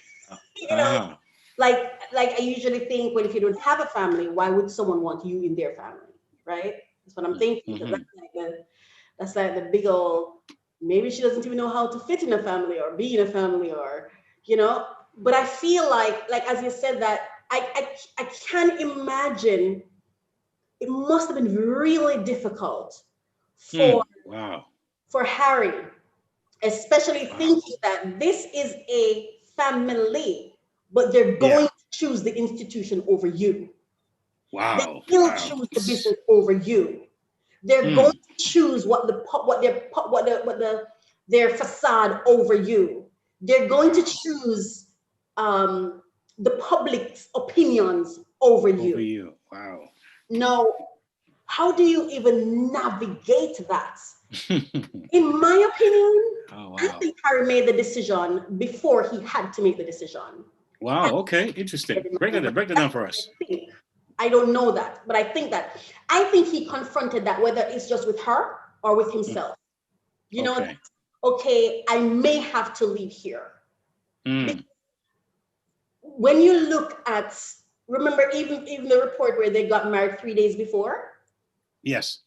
like I usually think, well, if you don't have a family, why would someone want you in their family, right? That's what I'm thinking. That's like the big old, maybe she doesn't even know how to fit in a family or be in a family, or, but I feel like as you said that, I can't imagine. It must have been really difficult for Harry, especially thinking that this is a family, but they're going to choose the institution over you. They will choose the business over you. They're going to choose their facade over you. They're going to choose the public's opinions over you. Wow. Now, how do you even navigate that? In my opinion, I think Harry made the decision before he had to make the decision. Wow, okay, interesting. Break that down for us. I don't know that, but I think he confronted that, whether it's just with her or with himself. Okay, I may have to leave here. When you look at, remember even the report where they got married 3 days before? Yes.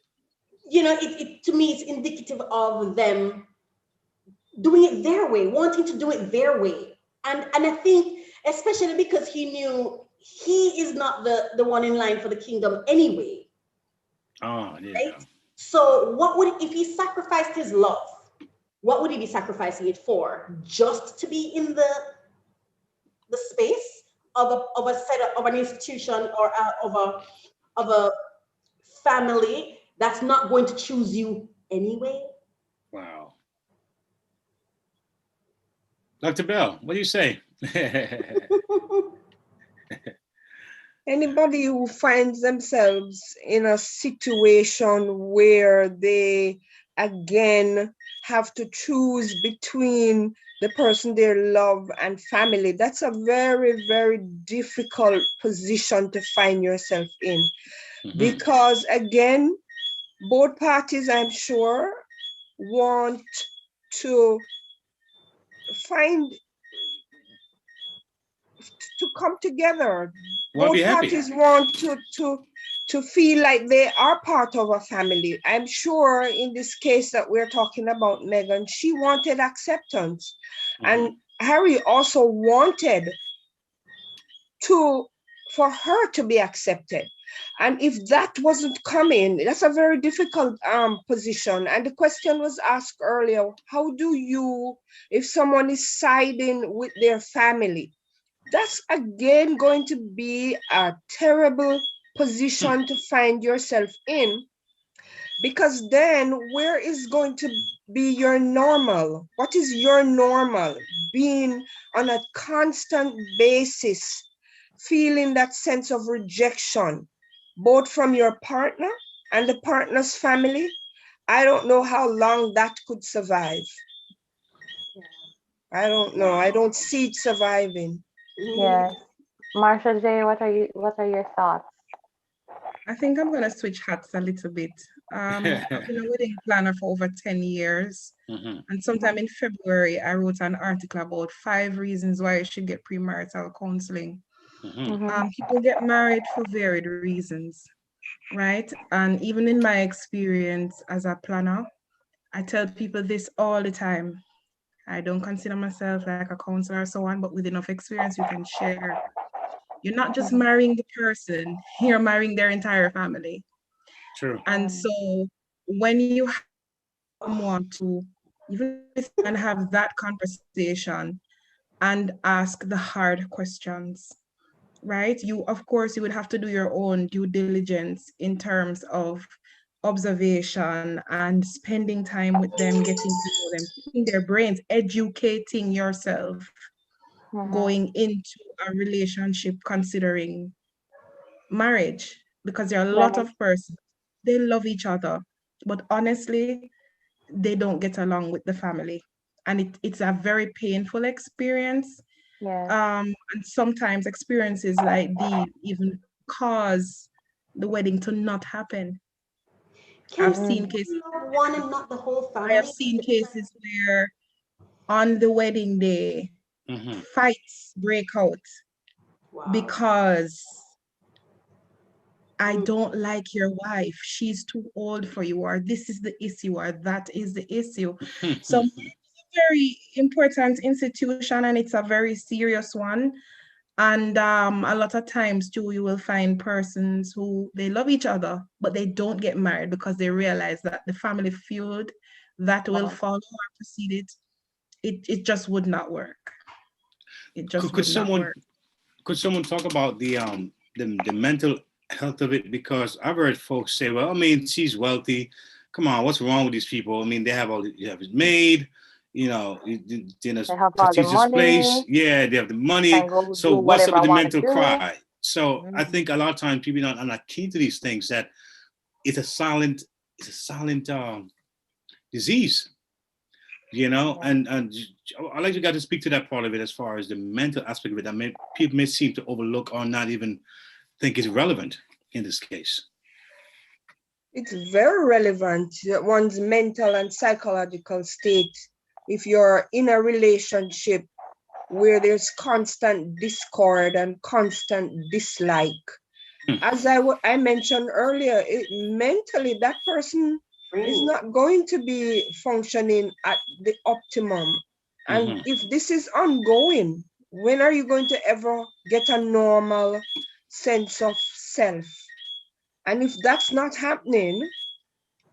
It to me, it's indicative of them doing it their way, wanting to do it their way. And I think, especially because he knew he is not the one in line for the kingdom anyway. Oh, yeah. Right? So if he sacrificed his love, what would he be sacrificing it for? Just to be in the space of a setup of an institution or of a family that's not going to choose you anyway? Wow. Dr. Bell, what do you say? Anybody who finds themselves in a situation where they again have to choose between the person they love and family, that's a very, very difficult position to find yourself in. Because again, both parties, I'm sure, want to come together. Both parties want to to feel like they are part of a family. I'm sure in this case that we're talking about, Meghan, she wanted acceptance. And Harry also wanted for her to be accepted. And if that wasn't coming, that's a very difficult position. And the question was asked earlier, how do you, if someone is siding with their family, that's again going to be a terrible position to find yourself in, because then where is going to be your normal? What is your normal? Being on a constant basis, feeling that sense of rejection, both from your partner and the partner's family. I don't know how long that could survive. I don't know. I don't see it surviving. Yes. Marsha J, what are your thoughts? I think I'm gonna switch hats a little bit. I've been a wedding planner for over 10 years. And sometime in February, I wrote an article about 5 reasons why you should get premarital counseling. People get married for varied reasons, right? And even in my experience as a planner, I tell people this all the time. I don't consider myself like a counselor or so on, but with enough experience, you can share. You're not just marrying the person, you're marrying their entire family. True. And so when you have someone to even and have that conversation and ask the hard questions, right? Of course, you would have to do your own due diligence in terms of observation and spending time with them, getting to know them, picking their brains, educating yourself, going into a relationship considering marriage, because there are a lot of persons, they love each other, but honestly, they don't get along with the family. And it's a very painful experience. And sometimes experiences like these even cause the wedding to not happen. I've seen cases. One and not the whole family. I have seen cases where on the wedding day, fights break out because I don't like your wife. She's too old for you, or this is the issue, or that is the issue. So it's a very important institution, and it's a very serious one. And a lot of times too, you will find persons who they love each other, but they don't get married because they realize that the family feud that will follow or precede it just would not work. It just would not work. Could someone talk about the mental health of it? Because I've heard folks say, well, I mean, she's wealthy. Come on, what's wrong with these people? I mean, they have his maid, you know, dinner, prestigious place. Yeah, they have the money. So what's up with the mental cry? So I think a lot of times people are not keen to these things, that it's a silent disease, you know, and I like you got to speak to that part of it as far as the mental aspect of it that people may seem to overlook or not even think is relevant in this case. It's very relevant, one's mental and psychological state. If you're in a relationship where there's constant discord and constant dislike, as I mentioned earlier, mentally that person is not going to be functioning at the optimum. And if this is ongoing, when are you going to ever get a normal sense of self? And if that's not happening,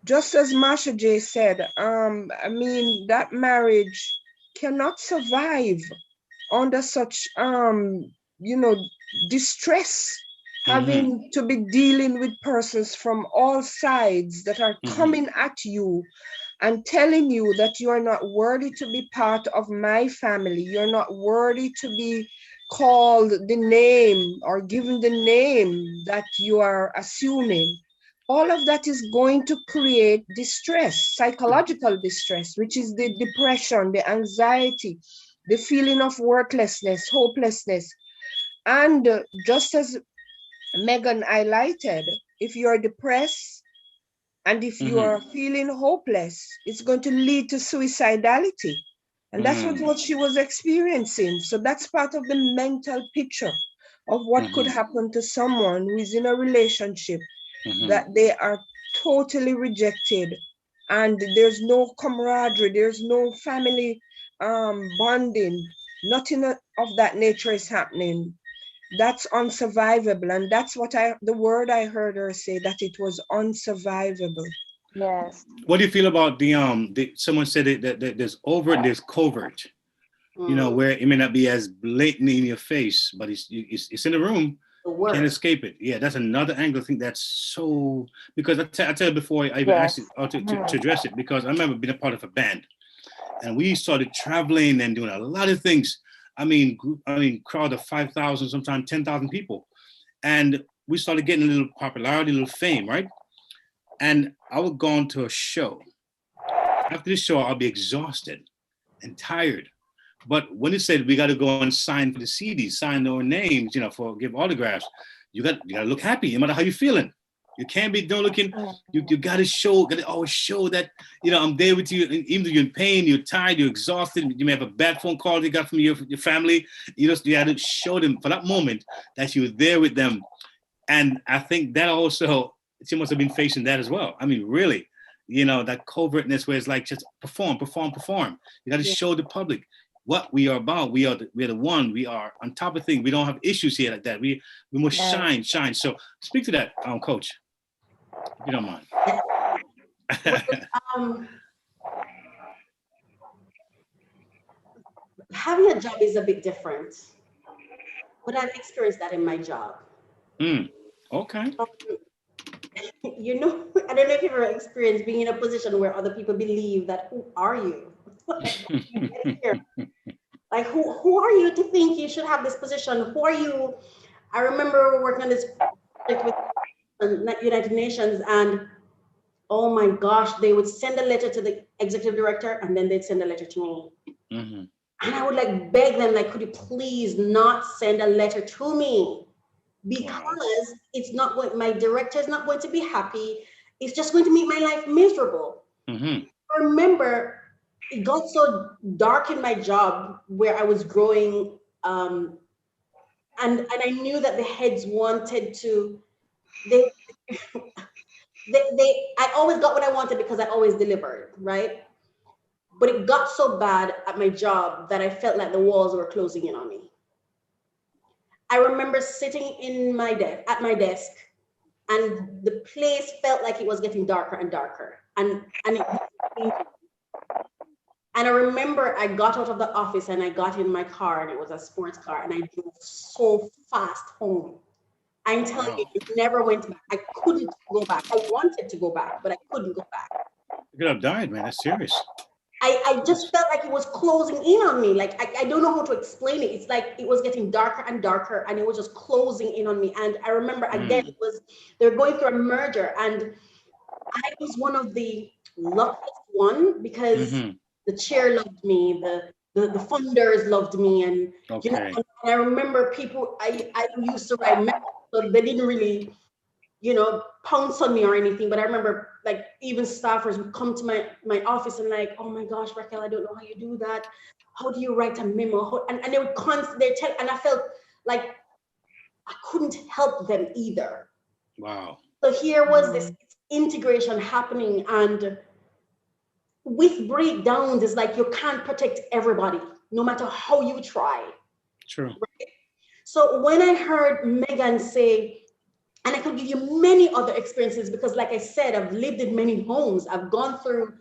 just as Marsha J said, I mean, that marriage cannot survive under such, distress, having to be dealing with persons from all sides that are coming at you and telling you that you are not worthy to be part of my family. You're not worthy to be called the name or given the name that you are assuming. All of that is going to create distress, psychological distress, which is the depression, the anxiety, the feeling of worthlessness, hopelessness. And just as Meghan highlighted, if you're depressed and if you are feeling hopeless, it's going to lead to suicidality. And that's what she was experiencing. So that's part of the mental picture of what could happen to someone who is in a relationship that they are totally rejected, and there's no camaraderie, there's no family bonding, nothing of that nature is happening. That's unsurvivable, and that's what the word I heard her say, that it was unsurvivable. Yes. What do you feel about someone said that there's overt and there's covert, you know, where it may not be as blatantly in your face, but it's in the room, can't escape it. Yeah, that's another angle. I think that's so, because I tell you before I even asked you to address it, because I remember being a part of a band, and we started traveling and doing a lot of things. I mean, crowd of 5,000, sometimes 10,000 people. And we started getting a little popularity, a little fame, right? And I would go on to a show. After the show, I'll be exhausted and tired. But when it said we got to go and sign for the CDs, sign our names, you know, give autographs, you got to look happy, no matter how you're feeling. You can't be looking. You got to always show that, you know, I'm there with you. Even though you're in pain, you're tired, you're exhausted. You may have a bad phone call you got from your family. You got to show them for that moment that you were there with them. And I think that also, she must have been facing that as well. I mean, really, you know, that covertness where it's like just perform. You got to show the public what we are about. We are the one. We are on top of things. We don't have issues here like that. We must shine. So speak to that, Coach, if you don't mind. Having a job is a bit different, but I've experienced that in my job. Okay. You know, I don't know if you've ever experienced being in a position where other people believe that, who are you? Like, who are you to think you should have this position? Who are you? I remember working on this project with United Nations, and oh my gosh, they would send a letter to the executive director, and then they'd send a letter to me. And I would like beg them, like, could you please not send a letter to me? Because it's not what my director is not going to be happy. It's just going to make my life miserable. I remember it got so dark in my job where I was growing, and I knew that the heads wanted to, I always got what I wanted because I always delivered, right? But it got so bad at my job that I felt like the walls were closing in on me. I remember sitting at my desk, and the place felt like it was getting darker and darker. And I remember I got out of the office and I got in my car, and it was a sports car, and I drove so fast home. I'm telling you, it never went back. I couldn't go back. I wanted to go back, but I couldn't go back. You could have died, man. That's serious. I just felt like it was closing in on me. Like, I don't know how to explain it. It's like it was getting darker and darker, and it was just closing in on me. And I remember again, they're going through a merger, and I was one of the luckiest one because the chair loved me, the funders loved me, and you know, and I remember people I used to write memos, so they didn't really, you know, pounce on me or anything. But I remember, like, even staffers would come to my office and like, oh my gosh, Raquel, I don't know how you do that. How do you write a memo? And they would constantly tell, and I felt like I couldn't help them either. Wow. So here was this integration happening, and with breakdowns, it's like you can't protect everybody, no matter how you try. True. Right? So when I heard Meghan say, and I could give you many other experiences, because like I said, I've lived in many homes. I've gone through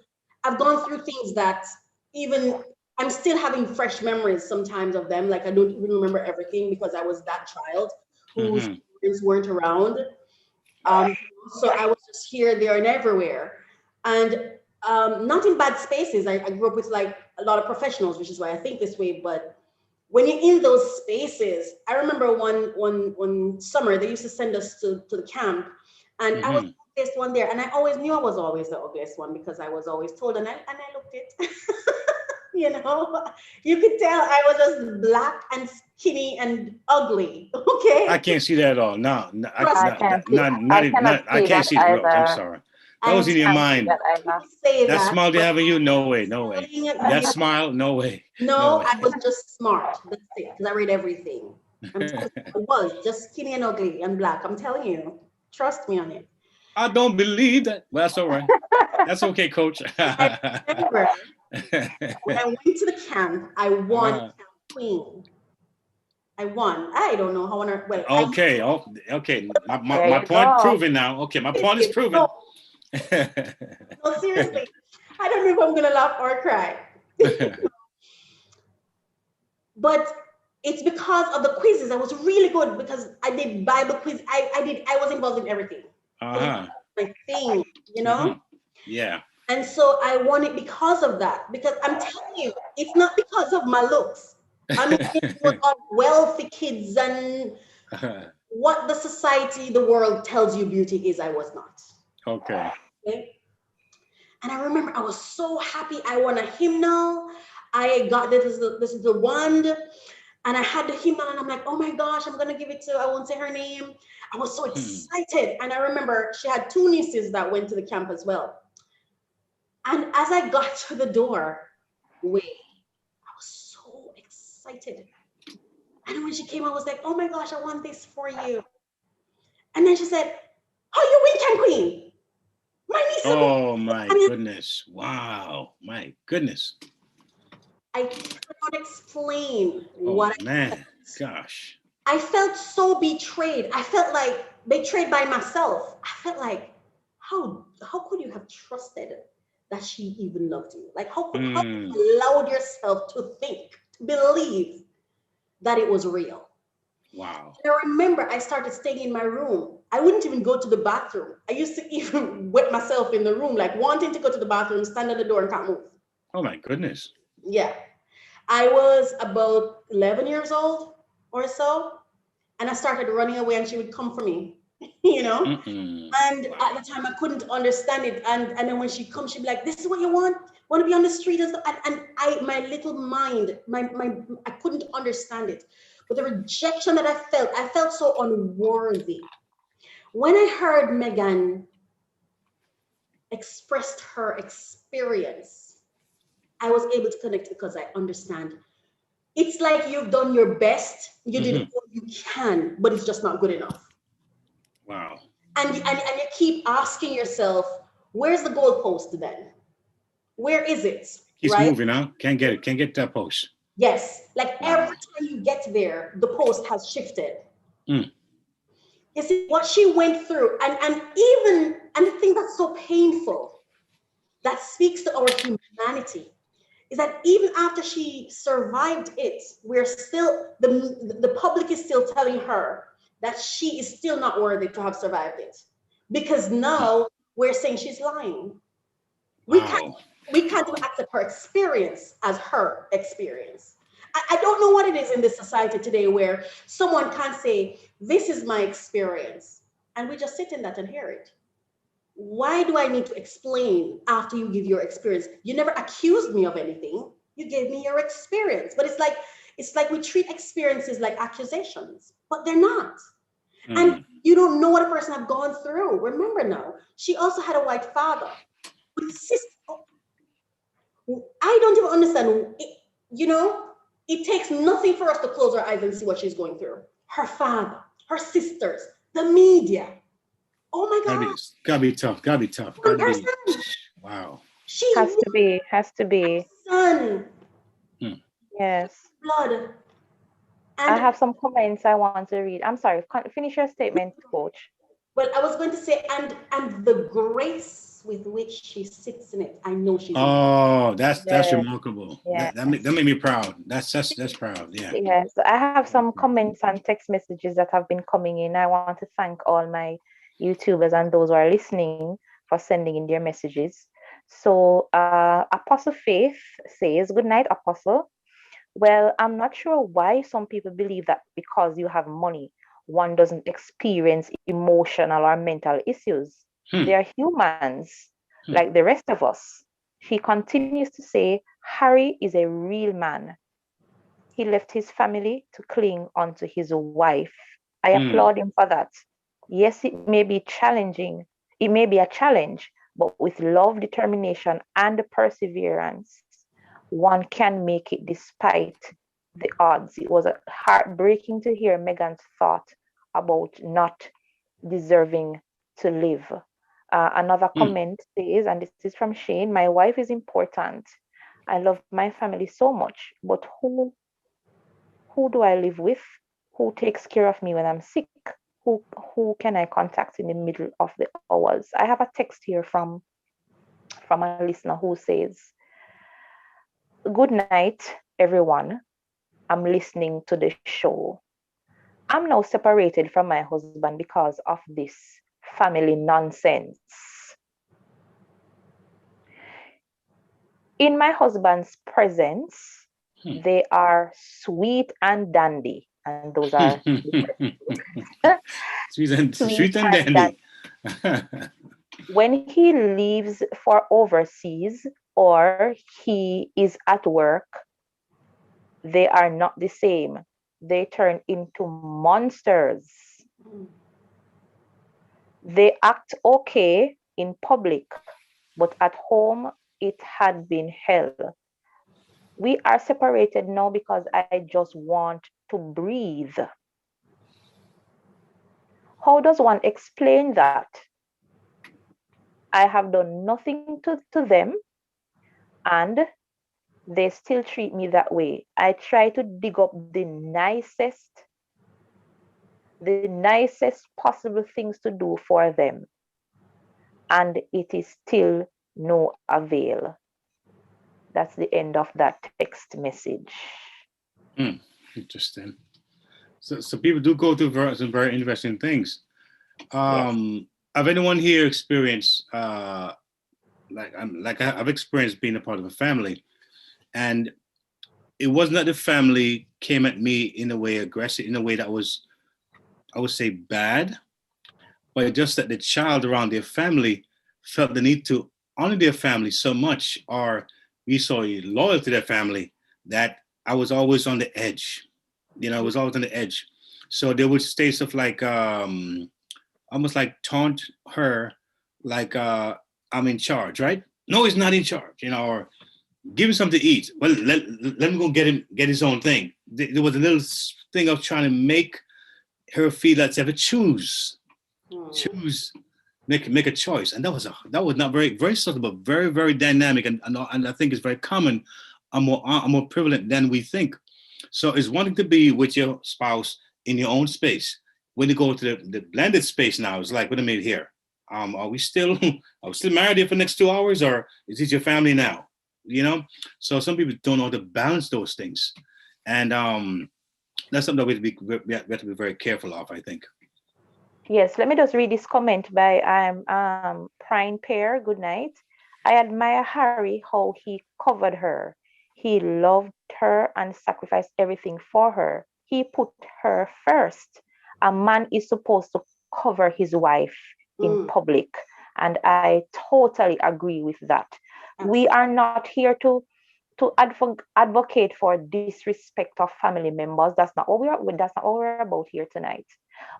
things that even I'm still having fresh memories sometimes of them. Like, I don't even remember everything because I was that child whose parents weren't around. So I was just here, there, and everywhere. And not in bad spaces. I grew up with like a lot of professionals, which is why I think this way. But when you're in those spaces, I remember one summer they used to send us to the camp, and I was the ugliest one there, and I always knew I was always the ugliest one because I was always told, and I looked it. You know, you could tell I was just black and skinny and ugly. Okay, I can't see that at all. No, I can't see it. I'm sorry. That was in your mind. That smile you have in you, no way. That smile, no way. No, I was just smart. That's it, because I read everything. I was just skinny and ugly and black. I'm telling you, trust me on it. I don't believe that. Well, that's all right. That's okay, Coach. I remember when I went to the camp, I won camp queen. I won. I don't know how on earth. Well, okay. Okay. My There you point go. proven now. Okay, my point is proven. No, seriously. I don't know if I'm gonna laugh or cry. But it's because of the quizzes. I was really good because I did Bible quiz. I was involved in everything. Uh-huh. My thing, you know? Yeah. And so I won it because of that. Because I'm telling you, it's not because of my looks. I mean, it was all wealthy kids and what the society, the world tells you beauty is, I was not. Okay. And I remember I was so happy. I won a hymnal. I got this is the wand, and I had the hymnal, and I'm like, oh my gosh, I'm gonna give it to, I won't say her name. I was so excited. And I remember she had 2 nieces that went to the camp as well. And as I got to the door, I was so excited. And when she came, I was like, oh my gosh, I want this for you. And then she said, oh, you win camp queen. My niece. Oh my goodness. Wow. My goodness. I cannot explain what man. Gosh. I felt so betrayed. I felt like betrayed by myself. I felt like, how could you have trusted that she even loved you? Like, how could you allowed yourself to think, to believe that it was real? Wow. And I remember I started staying in my room. I wouldn't even go to the bathroom. I used to even wet myself in the room, like wanting to go to the bathroom, stand at the door and can't move. Oh my goodness. Yeah. I was about 11 years old or so, and I started running away and she would come for me, you know? And at the time I couldn't understand it. And then when she comes, she'd be like, this is what you want to be on the street? And my little mind, I couldn't understand it. But the rejection that I felt so unworthy. When I heard Meghan expressed her experience, I was able to connect because I understand. It's like you've done your best, you did all you can, but it's just not good enough. Wow. And you keep asking yourself, where's the goalpost then? Where is it? Keeps moving, huh? Can't get it. Can't get that post. Yes. Like every time you get there, the post has shifted. You see what she went through, and the thing that's so painful, that speaks to our humanity, is that even after she survived it, we're still, the public is still telling her that she is still not worthy to have survived it. Because now we're saying she's lying. We can't even accept her experience as her experience. I don't know what it is in this society today where someone can't say, this is my experience, and we just sit in that and hear it. Why do I need to explain after you give your experience? You never accused me of anything. You gave me your experience. But it's like we treat experiences like accusations, but they're not. And you don't know what a person have gone through. Remember now, she also had a white father with sister. I don't even understand. It takes nothing for us to close our eyes and see what she's going through. Her father, her sisters, the media. Oh my God. Gotta be tough. Wow. She has to be. Son. Yes. Blood. And I have some comments I want to read. I'm sorry. Finish your statement, Coach. Well, I was going to say, and the grace with which she sits in it, I know she's. Oh, that's remarkable. Yeah. That made me proud. That's proud. Yeah. Yeah. So I have some comments and text messages that have been coming in. I want to thank all my YouTubers and those who are listening for sending in their messages. So Apostle Faith says, good night, Apostle. Well, I'm not sure why some people believe that because you have money, one doesn't experience emotional or mental issues. They are humans like the rest of us. She continues to say, Harry is a real man. He left his family to cling onto his wife. I applaud him for that. Yes, it may be challenging. It may be a challenge, but with love, determination, and perseverance, one can make it despite the odds. It was heartbreaking to hear Meghan's thought about not deserving to live. Another comment says, and this is from Shane, my wife is important. I love my family so much, but who do I live with? Who takes care of me when I'm sick? Who who can I contact in the middle of the hours? I have a text here from a listener who says, "Good night, everyone. I'm listening to the show. I'm now separated from my husband because of this family nonsense. In my husband's presence, they are sweet and dandy." And those are sweet and dandy. When he leaves for overseas or he is at work, they are not the same. They turn into monsters. They act okay in public, but at home it had been hell. We are separated now because I just want to breathe. How does one explain that? I have done nothing to them and they still treat me that way. I try to dig up the nicest possible things to do for them, and it is still no avail. That's the end of that text message. Interesting. So people do go through some very interesting things. Have anyone here experienced I've experienced being a part of a family, and it wasn't that the family came at me in a way aggressive, in a way that was, I would say, bad, but just that the child around their family felt the need to honor their family so much, or be so loyal to their family, that I was always on the edge. I was always on the edge. So they would say stuff like, almost like taunt her, like I'm in charge, right? No, he's not in charge, or give him something to eat. Well, let him go get his own thing. There was a little thing of trying to make her feel that she had to choose, make a choice, and that was not very subtle, but very, very dynamic, and I think it's very common, more prevalent than we think. So it's wanting to be with your spouse in your own space. When you go to the blended space now, it's like, wait a minute here. Are we still married here for the next 2 hours, or is it your family now? So some people don't know how to balance those things, and that's something that we have to be very careful of, I think. Yes, let me just read this comment by Prime Pear. Good night. I admire Harry, how he covered her. He loved her and sacrificed everything for her. He put her first. A man is supposed to cover his wife in public, and I totally agree with that. We are not here to advocate for disrespect of family members. That's not what we're about here tonight.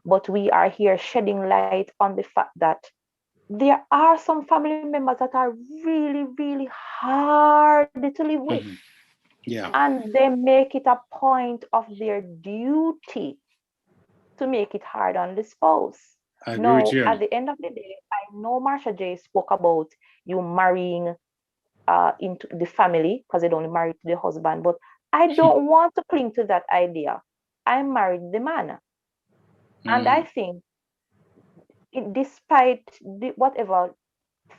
But we are here shedding light on the fact that there are some family members that are really, really hard to live with. Yeah. And they make it a point of their duty to make it hard on the spouse. I agree with you. At the end of the day, I know Marsha J spoke about you marrying into the family because they don't marry to the husband, but I don't want to cling to that idea. I married the man. And I think, despite whatever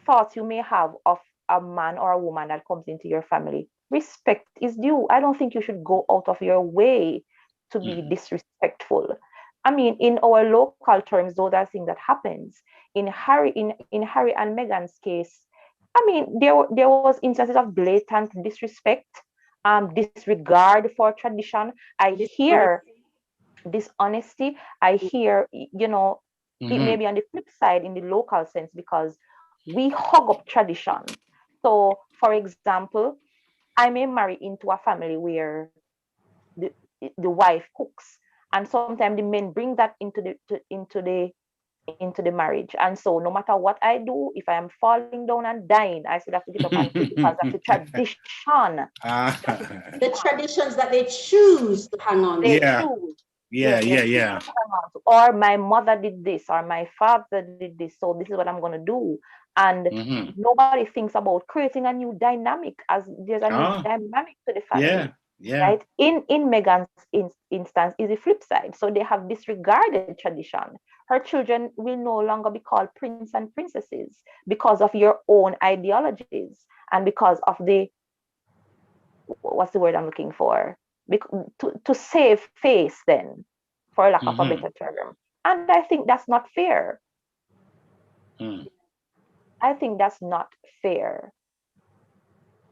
thoughts you may have of a man or a woman that comes into your family, respect is due. I don't think you should go out of your way to be disrespectful. I mean, in our local terms, though, that's thing that happens. In Harry and Meghan's case, I mean, there was instances of blatant disrespect, disregard for tradition. I hear dishonesty. I hear, it may be on the flip side in the local sense because we hug up tradition. So, for example, I may marry into a family where the wife cooks, and sometimes the men bring that into the marriage. And so no matter what I do, if I am falling down and dying, I still have to get up and cook because of the tradition. The traditions that they choose to hang on. They choose. Yeah, yeah, This is yeah. what I want to, or my mother did this, or my father did this, so this is what I'm gonna do. And Mm-hmm. nobody thinks about creating a new dynamic, as there's a new Oh, dynamic to the yeah, family, yeah. right? In Megan's instance is the flip side. So they have disregarded tradition. Her children will no longer be called prince and princesses because of your own ideologies and because of the, what's the word I'm looking for? To save face, then, for lack of a Mm-hmm. better term. And I think that's not fair. Mm. I think that's not fair.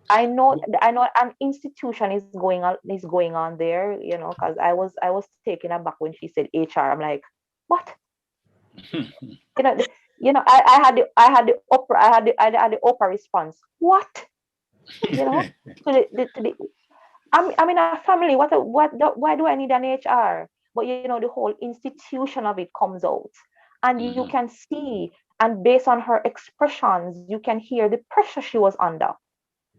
I know an institution is going on there, because I was taken aback when she said HR. I'm like, what? You know, I had the Oprah, I had the Oprah response. What? You know, to the I'm in a family. Why do I need an HR? But the whole institution of it comes out, and you Mm-hmm. can see, and based on her expressions, you can hear the pressure she was under.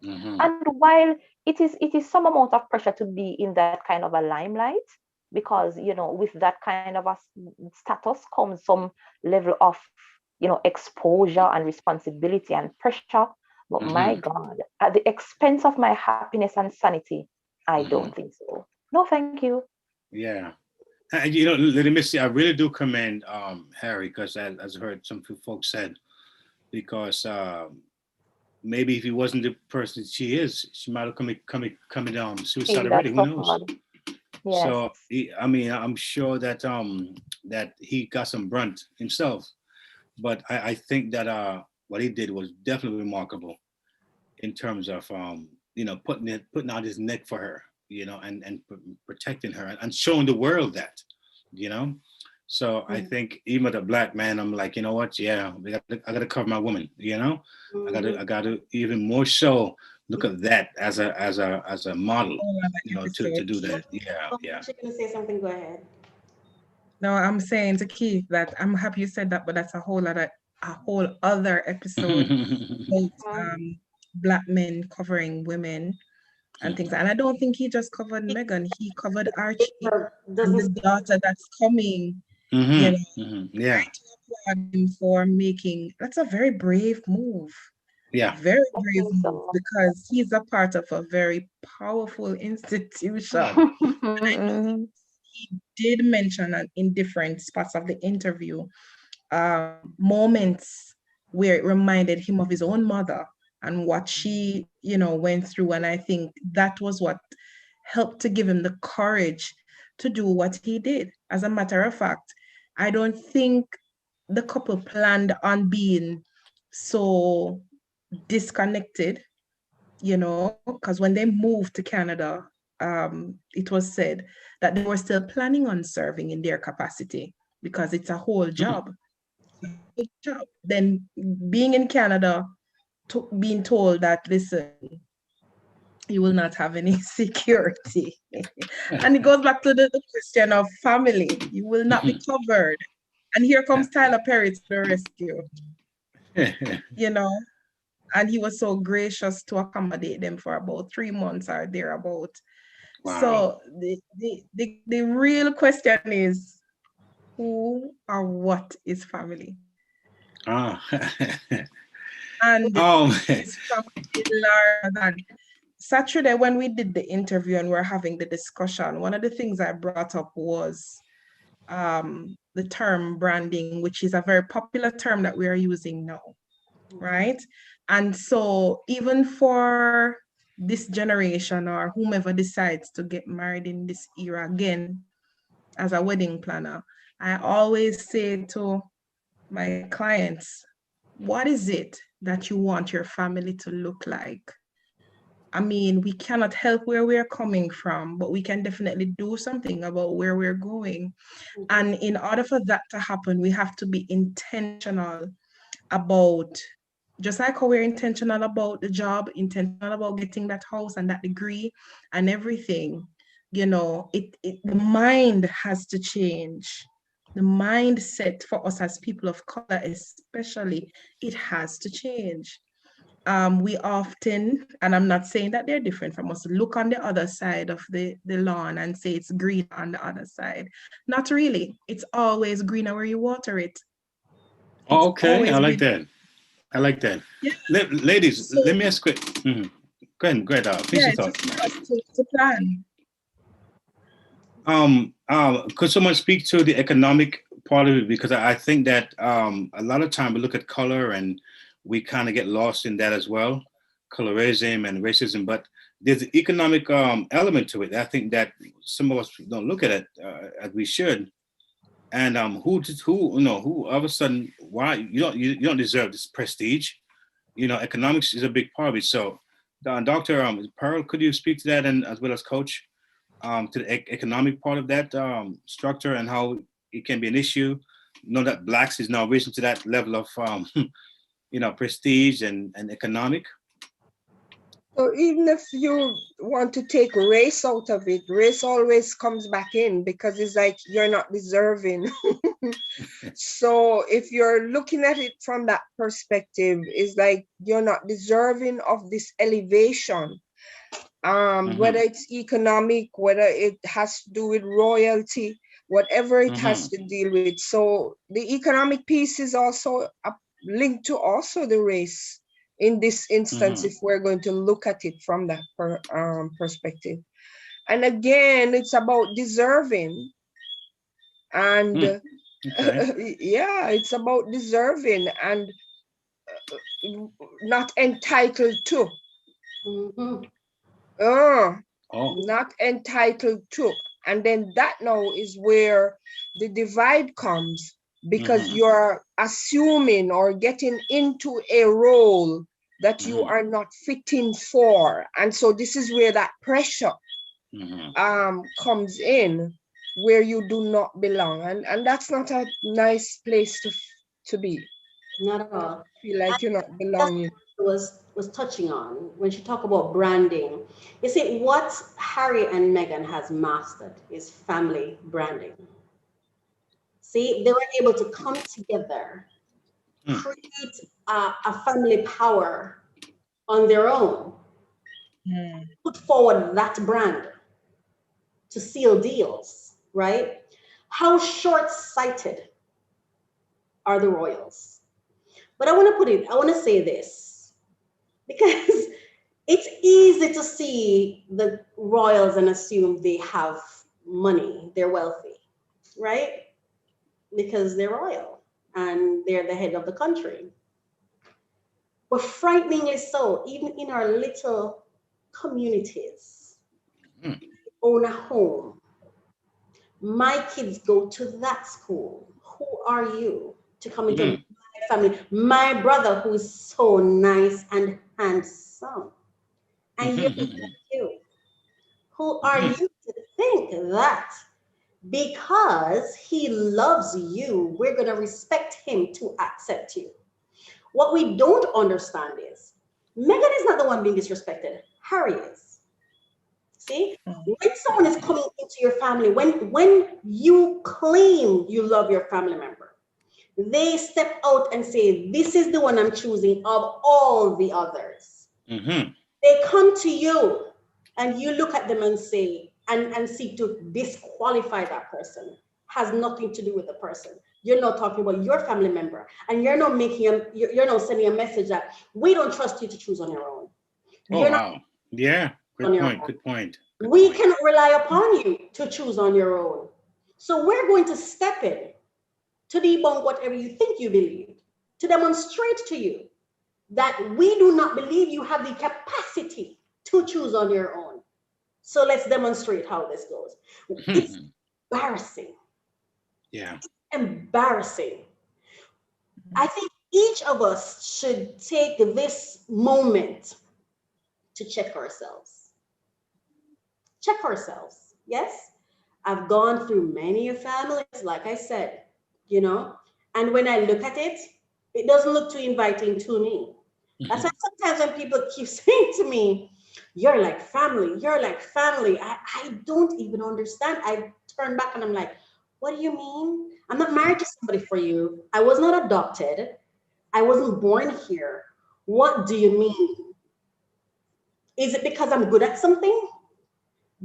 Mm-hmm. And while it is some amount of pressure to be in that kind of a limelight, because with that kind of a status comes some level of exposure and responsibility and pressure. But my Mm-hmm. God, at the expense of my happiness and sanity, I Mm-hmm. don't think so. No, thank you. Yeah. And let me see. I really do commend Harry, because as I heard some folks said, because maybe if he wasn't the person she is, she might have coming suicide Feel already. that Who knows? suffered. Yes. So I mean, I'm sure that that he got some brunt himself, but I think that what he did was definitely remarkable in terms of putting out his neck for her, and protecting her and showing the world that, you know. So I think even as a black man, I'm like, you know what? Yeah, I gotta cover my woman. I gotta even more so look at that as a model, Whole other to episode. do that. Yeah, Oh, yeah. she's gonna say something. Go ahead. No, I'm saying to Keith that I'm happy you said that, but that's a whole other episode about black men covering women and things. And I don't think he just covered Megan, he covered Archie and the Doesn't daughter that's coming, you know, Yeah, to applaud him for making that's a very brave move. yeah. Very I brave think move so. because he's a part of a very powerful institution. He did mention in different spots of the interview moments where it reminded him of his own mother and what she, went through. And I think that was what helped to give him the courage to do what he did. As a matter of fact, I don't think the couple planned on being so disconnected, because when they moved to Canada, it was said that they were still planning on serving in their capacity because it's a whole job. Then being in Canada, being told that, listen, you will not have any security. And it goes back to the question of family. You will not be covered. And here comes Tyler Perry to the rescue, you know? And he was so gracious to accommodate them for about 3 months or thereabout. Wow. So the real question is, who or what is family? Ah. And Oh, it's something larger than Saturday when we did the interview and we're having the discussion. One of the things I brought up was the term branding, which is a very popular term that we are using now, right? And so even for this generation or whomever decides to get married in this era again as a wedding planner, I always say to my clients, what is it that you want your family to look like? I mean, we cannot help where we're coming from, but we can definitely do something about where we're going. And in order for that to happen, we have to be intentional about, just like how we're intentional about the job, intentional about getting that house and that degree and everything, the mind has to change. The mindset for us as people of color, especially, it has to change. we often, and I'm not saying that they're different from us, look on the other side of the lawn and say it's green on the other side. Not really. It's always greener where you water it. Oh, okay, I like green. that. I like that. Yeah. Ladies, So, let me ask quick. Go ahead. Finish yeah, your it's thoughts. just for us to plan. Could someone speak to the economic part of it? Because I think that a lot of time we look at color and we kind of get lost in that as well, colorism and racism. But there's an economic element to it. I think that some of us don't look at it as we should. And who all of a sudden, why you don't deserve this prestige? Economics is a big part of it. So, Dr. Pearl, could you speak to that, and as well as Coach, to the economic part of that structure and how it can be an issue? That blacks is now risen to that level of prestige and economic. So even if you want to take race out of it, race always comes back in because it's like you're not deserving. So if you're looking at it from that perspective, it's like you're not deserving of this elevation. Whether it's economic, whether it has to do with royalty, whatever it has to deal with. So the economic piece is also linked to also the race in this instance, if we're going to look at it from that perspective. And again, it's about deserving. And yeah, it's about deserving and not entitled to. Not entitled to. And then that now is where the divide comes, because you're assuming or getting into a role that you are not fitting for. And so this is where that pressure comes in, where you do not belong. And that's not a nice place to be. Not at all. Feel like you're not belonging. Was touching on when she talked about branding. You see, what Harry and Meghan has mastered is family branding. See, they were able to come together, create a family power on their own, put forward that brand to seal deals, right? How short-sighted are the royals? But I want to say this, because it's easy to see the royals and assume they have money, they're wealthy, right? Because they're royal and they're the head of the country. But frighteningly so, even in our little communities, own a home. My kids go to that school. Who are you to come into my family? My brother, who is so nice and handsome, and you. Who are you to think that because he loves you, we're going to respect him to accept you? What we don't understand is Meghan is not the one being disrespected. Harry is. See, when someone is coming into your family, when you claim you love your family member, they step out and say, this is the one I'm choosing of all the others. They come to you and you look at them and say, and seek to disqualify that person. Has nothing to do with the person. You're not talking about your family member, and you're not you're not sending a message that we don't trust you to choose on your own. Yeah, good point. We cannot rely upon you to choose on your own. So we're going to step in to debunk whatever you think you believe, to demonstrate to you that we do not believe you have the capacity to choose on your own. So let's demonstrate how this goes. It's embarrassing. Yeah. It's embarrassing. I think each of us should take this moment to check ourselves. Check ourselves. Yes, I've gone through many families, like I said, and when I look at it, it doesn't look too inviting to me. That's why sometimes when people keep saying to me, you're like family, I don't even understand. I turn back and I'm like, what do you mean? I'm not married to somebody for you. I was not adopted. I wasn't born here. What do you mean? Is it because I'm good at something?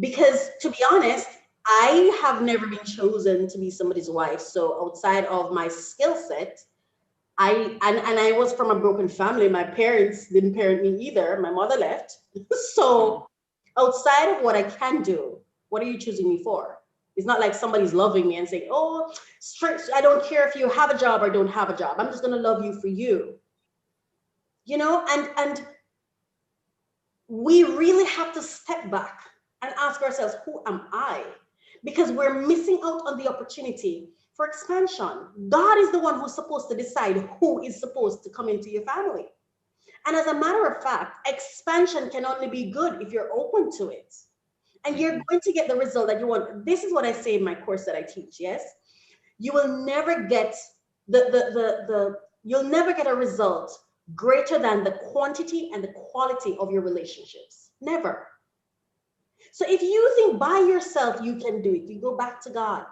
Because to be honest, I have never been chosen to be somebody's wife. So outside of my skill set, and I was from a broken family. My parents didn't parent me either. My mother left. So outside of what I can do, what are you choosing me for? It's not like somebody's loving me and saying, oh, I don't care if you have a job or don't have a job. I'm just gonna love you for you. You know, and we really have to step back and ask ourselves, who am I? Because we're missing out on the opportunity for expansion. God is the one who's supposed to decide who is supposed to come into your family. And as a matter of fact, expansion can only be good if you're open to it. And you're going to get the result that you want. This is what I say in my course that I teach, yes? You will never get you'll never get a result greater than the quantity and the quality of your relationships. Never. So if you think by yourself you can do it, you go back to God.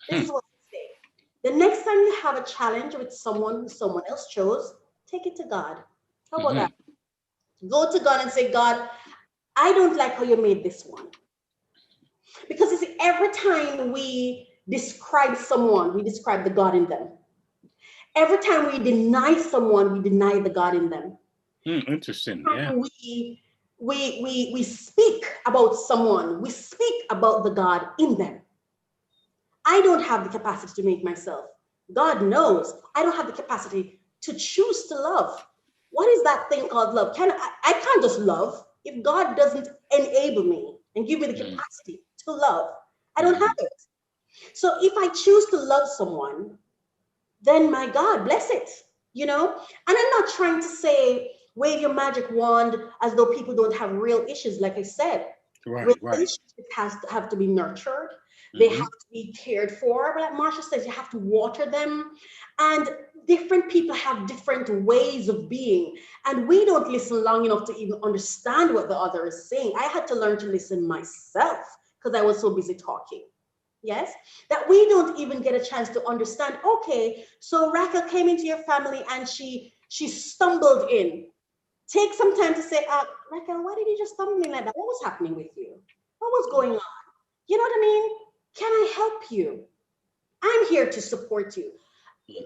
This is what I say. The next time you have a challenge with someone who someone else chose, take it to God. How about that? Go to God and say, God, I don't like how you made this one. Because you see, every time we describe someone, we describe the God in them. Every time we deny someone, we deny the God in them. Interesting. Yeah. We speak about someone, we speak about the God in them. I don't have the capacity to make myself. God knows I don't have the capacity to choose to love. What is that thing called love? I can't just love if God doesn't enable me and give me the capacity to love. I don't have it. So if I choose to love someone, then my God, bless it, you know? And I'm not trying to say, wave your magic wand as though people don't have real issues. Like I said, relationships have to be nurtured. They have to be cared for. But like Marsha says, you have to water them. And different people have different ways of being. And we don't listen long enough to even understand what the other is saying. I had to learn to listen myself because I was so busy talking. Yes, that we don't even get a chance to understand. Okay, so Raquel came into your family and she stumbled in. Take some time to say, Raquel, why did you just stumble in like that? What was happening with you? What was going on? You know what I mean? Can I help you? I'm here to support you.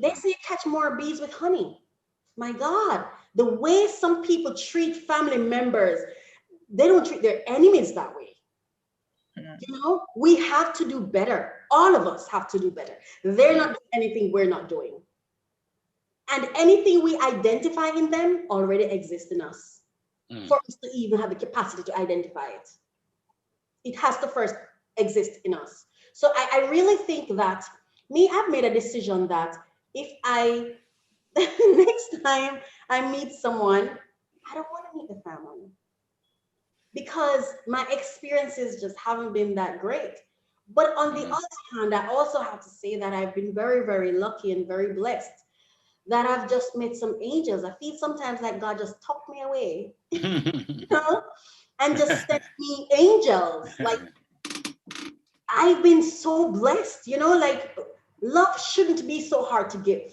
They say catch more bees with honey. My God, the way some people treat family members, they don't treat their enemies that way. You know, we have to do better. All of us have to do better. They're not doing anything we're not doing. And anything we identify in them already exists in us. For us to even have the capacity to identify it, it has to first exist in us. So I really think that I've made a decision that if next time I meet someone, I don't want to meet the family, because my experiences just haven't been that great. But on the other hand, I also have to say that I've been very, very lucky and very blessed that I've just met some angels. I feel sometimes like God just tucked me away, you know, and just sent me angels. Like, I've been so blessed, you know, like love shouldn't be so hard to give.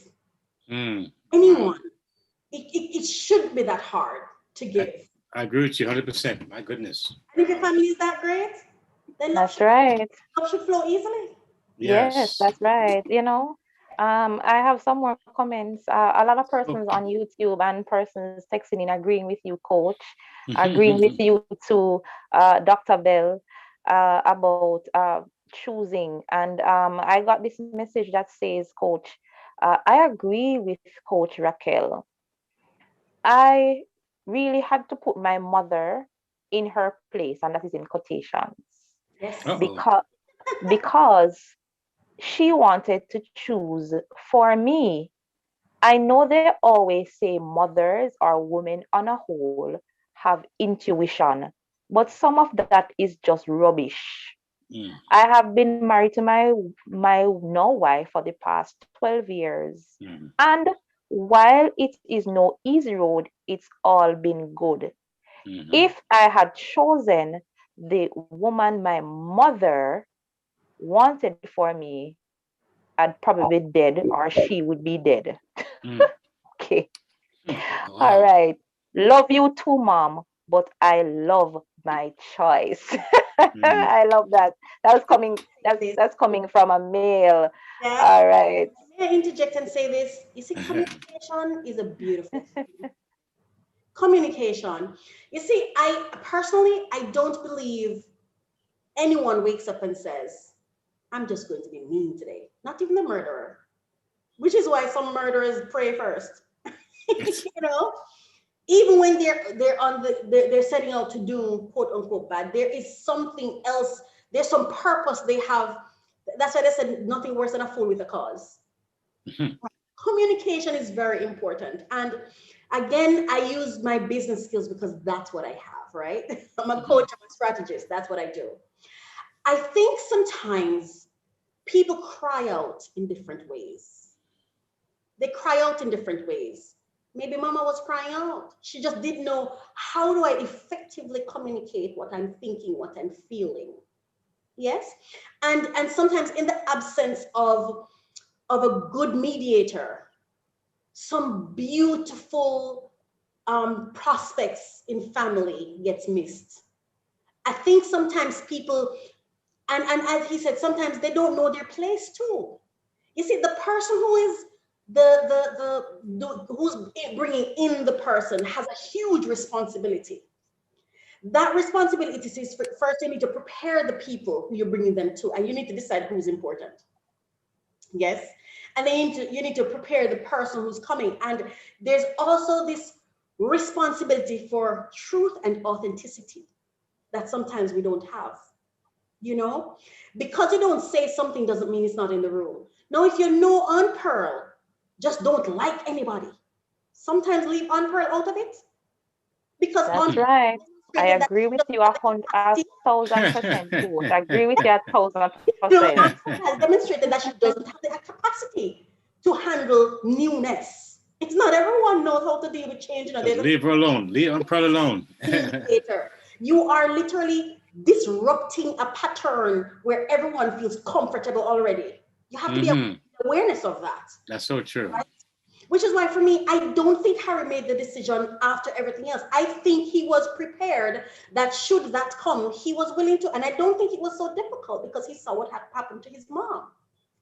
Anyone. It shouldn't be that hard to give. I agree with you 100%. My goodness. And if your family is that great, then love should flow easily. Yes, that's right. You know, I have some more comments. A lot of persons on YouTube and persons texting in agreeing with you, Coach, agreeing with you too, Dr. Bell, about choosing. And I got this message that says, Coach, I agree with Coach Raquel. I really had to put my mother in her place, and that is in quotations, Yes. because she wanted to choose for me. I know they always say mothers or women on a whole have intuition, but some of that is just rubbish. I have been married to my now wife for the past 12 years. And while it is no easy road, it's all been good. If I had chosen the woman my mother wanted for me, I'd probably be dead or she would be dead. Okay. All right. Love you too, mom, but I love my choice. I love that. That's coming. That's coming from a male. Yeah. All right. May I interject and say this? You see, communication is a beautiful thing. Communication. You see, I personally, I don't believe anyone wakes up and says, I'm just going to be mean today. Not even the murderer, which is why some murderers pray first. You know, even when they're on they're setting out to do quote unquote bad, there is something else. There's some purpose they have. That's why they said nothing worse than a fool with a cause. Communication is very important. And again, I use my business skills because that's what I have, right? I'm a coach, I'm a strategist. That's what I do. I think sometimes people cry out in different ways. They cry out in different ways. Maybe mama was crying out. She just didn't know, how do I effectively communicate what I'm thinking, what I'm feeling? Yes. And sometimes in the absence of a good mediator, some beautiful prospects in family gets missed. I think sometimes people, and as he said, sometimes they don't know their place too. You see, the person who is who's bringing in the person has a huge responsibility. That responsibility is first you need to prepare the people who you're bringing them to, and you need to decide who's important. Yes, and then you need to prepare the person who's coming. And there's also this responsibility for truth and authenticity that sometimes we don't have. You know, because you don't say something doesn't mean it's not in the room. Now, if you know on Pearl, just don't like anybody. Sometimes leave on Pearl out of it. Because That's right. I agree with you 1,000%. Too. I agree with you 1,000%. Has demonstrated that she doesn't have the capacity to handle newness. It's not everyone knows how to deal with change. Leave her alone. Leave on Pearl alone. You are literally disrupting a pattern where everyone feels comfortable already. You have to be awareness of that. That's so true. Right? Which is why, for me, I don't think Harry made the decision after everything else. I think he was prepared that should that come, he was willing to. And I don't think it was so difficult because he saw what had happened to his mom.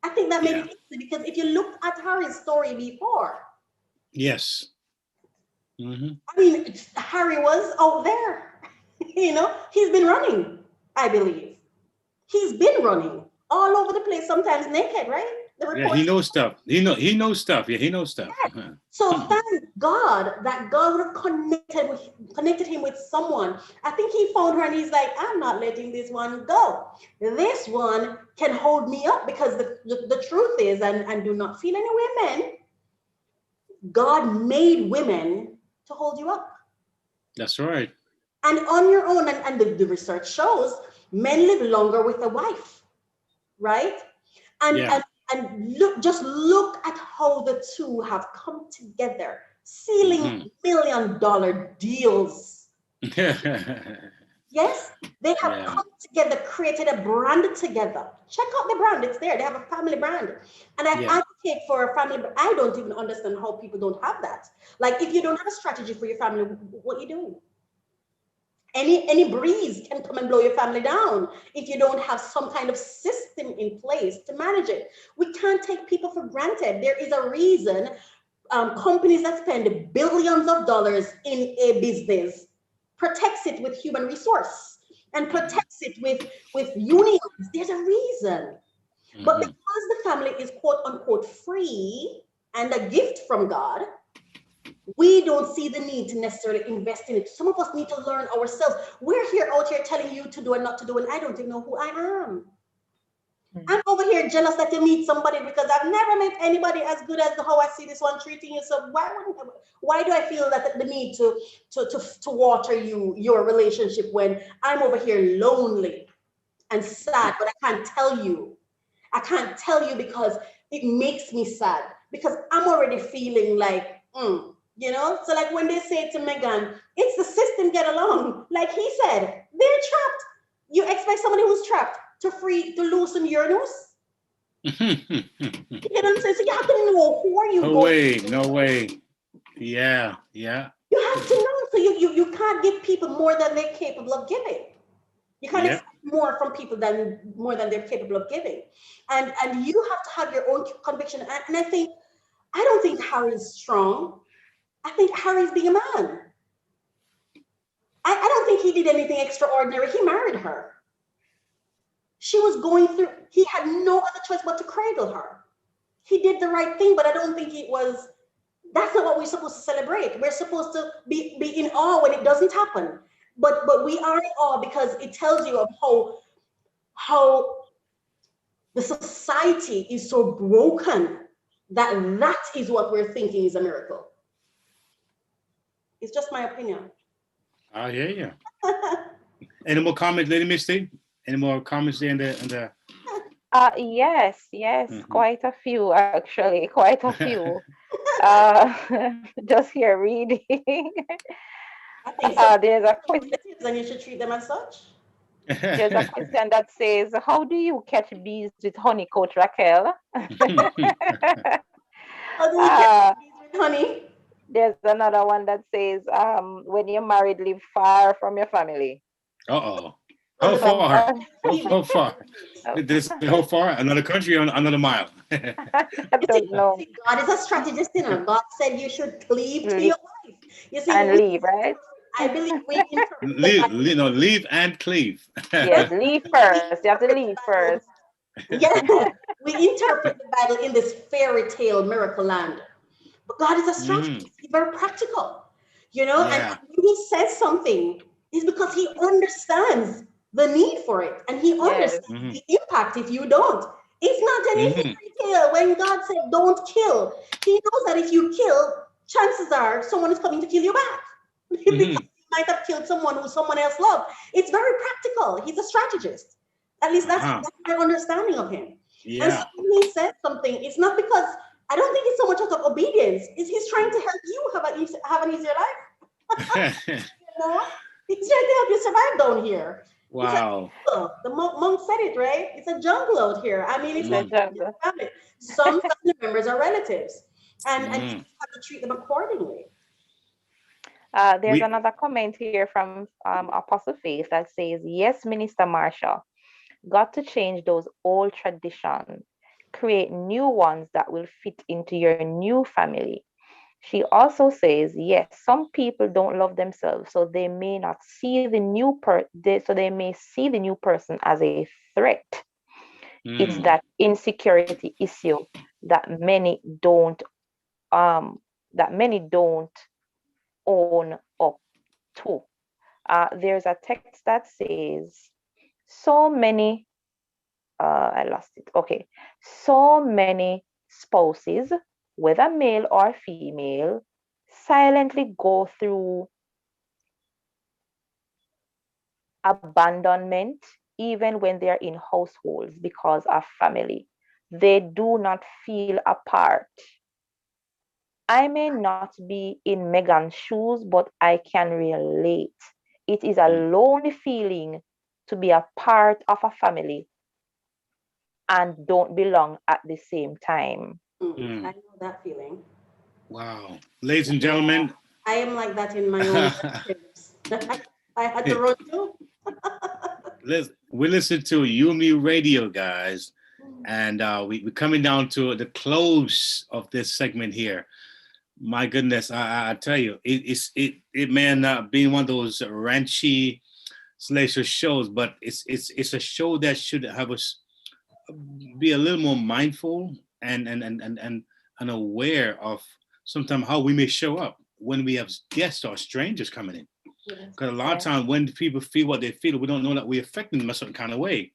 I think that made it easy because if you looked at Harry's story before. Yes. I mean, Harry was out there. You know, he's been running, I believe. He's been running all over the place, sometimes naked, right? Yeah, he knows stuff. He knows stuff. Yeah, he knows stuff. Yeah. So thank God that God would have connected him with someone. I think he found her and he's like, I'm not letting this one go. This one can hold me up because the truth is, and do not feel any way, men, God made women to hold you up. That's right. And on your own, and the research shows, men live longer with a wife, right? And look at how the two have come together, sealing $1 million deals. Yes, they have come together, created a brand together. Check out the brand, it's there. They have a family brand. And I advocate for a family, but I don't even understand how people don't have that. Like, if you don't have a strategy for your family, what are you doing? Any breeze can come and blow your family down if you don't have some kind of system in place to manage it. We can't take people for granted. There is a reason companies that spend billions of dollars in a business protects it with human resource and protects it with unions. There's a reason. But because the family is quote unquote free and a gift from God, we don't see the need to necessarily invest in it. Some of us need to learn ourselves. We're out here telling you to do and not to do, and I don't even know who I am. I'm over here jealous that you meet somebody because I've never met anybody as good as how I see this one treating you. So why do I feel that the need to water your relationship when I'm over here lonely and sad, but I can't tell you. I can't tell you because it makes me sad because I'm already feeling like, you know, so like when they say to Meghan, it's the system, get along. Like he said, they're trapped. You expect somebody who's trapped to loosen your noose? You know what I'm saying? So you have to know who are you No way. Yeah. You have to know. So you can't give people more than they're capable of giving. You can't expect more from people than more than they're capable of giving. And you have to have your own conviction. And I don't think Harry's strong. I think Harry's being a man. I don't think he did anything extraordinary. He married her. She was going through, he had no other choice but to cradle her. He did the right thing, but I don't think that's not what we're supposed to celebrate. We're supposed to be in awe when it doesn't happen. But we are in awe because it tells you of how the society is so broken that is what we're thinking is a miracle. It's just my opinion. I hear you. Any more comments, Lady Misty? Any more comments there in the Yes, quite a few actually, quite a few. Just here reading. I think so. There's a question. And you should treat them as such. There's a question that says, "How do you catch bees with honey, Coach Raquel?" How do we catch bees with honey? There's another one that says, "When you're married, live far from your family." Uh-oh. How far? How far? How far? Another country or another mile? I don't know. God is a strategist, you know. God said you should cleave to your wife. You see, and leave, right? I believe we interpret leave and cleave. Yes, leave first. You have to leave first. Yeah, we interpret the Bible in this fairy tale miracle land. But God is a strategist. He's very practical, you know, and when he says something, it's because he understands the need for it, and he understands the impact if you don't. It's not any fairy tale. When God said don't kill, he knows that if you kill, chances are someone is coming to kill you back. Because you might have killed someone who someone else loved. It's very practical. He's a strategist. At least that's my understanding of him. And so when he says something, it's not because, I don't think it's so much out of obedience. He's trying to help you have an easier life. You know? He's trying to help you survive down here. Wow. The monk said it, right? It's a jungle out here. I mean, it's not family. Some family members are relatives, and you have to treat them accordingly. There's another comment here from Apostle Faith that says, "Yes, Minister Marsha, got to change those old traditions, create new ones that will fit into your new family." She also says, yes, some people don't love themselves, so they may not see the new they may see the new person as a threat. It's that insecurity issue that many don't own up to. There's a text that says, so many I lost it. Okay. So many spouses, whether male or female, silently go through abandonment even when they're in households because of family. They do not feel a part. I may not be in Meghan's shoes, but I can relate. It is a lonely feeling to be a part of a family and don't belong at the same time. I know that feeling. Wow. Ladies and gentlemen. I am like that in my own relationships. I had to run too. We listen to UMERADIO, guys. And we're coming down to the close of this segment here. My goodness, I tell you, it may not be one of those ranchy slasher shows, but it's a show that should have us be a little more mindful and aware of sometimes how we may show up when we have guests or strangers coming in. Because a lot of times when people feel what they feel, we don't know that we're affecting them a certain kind of way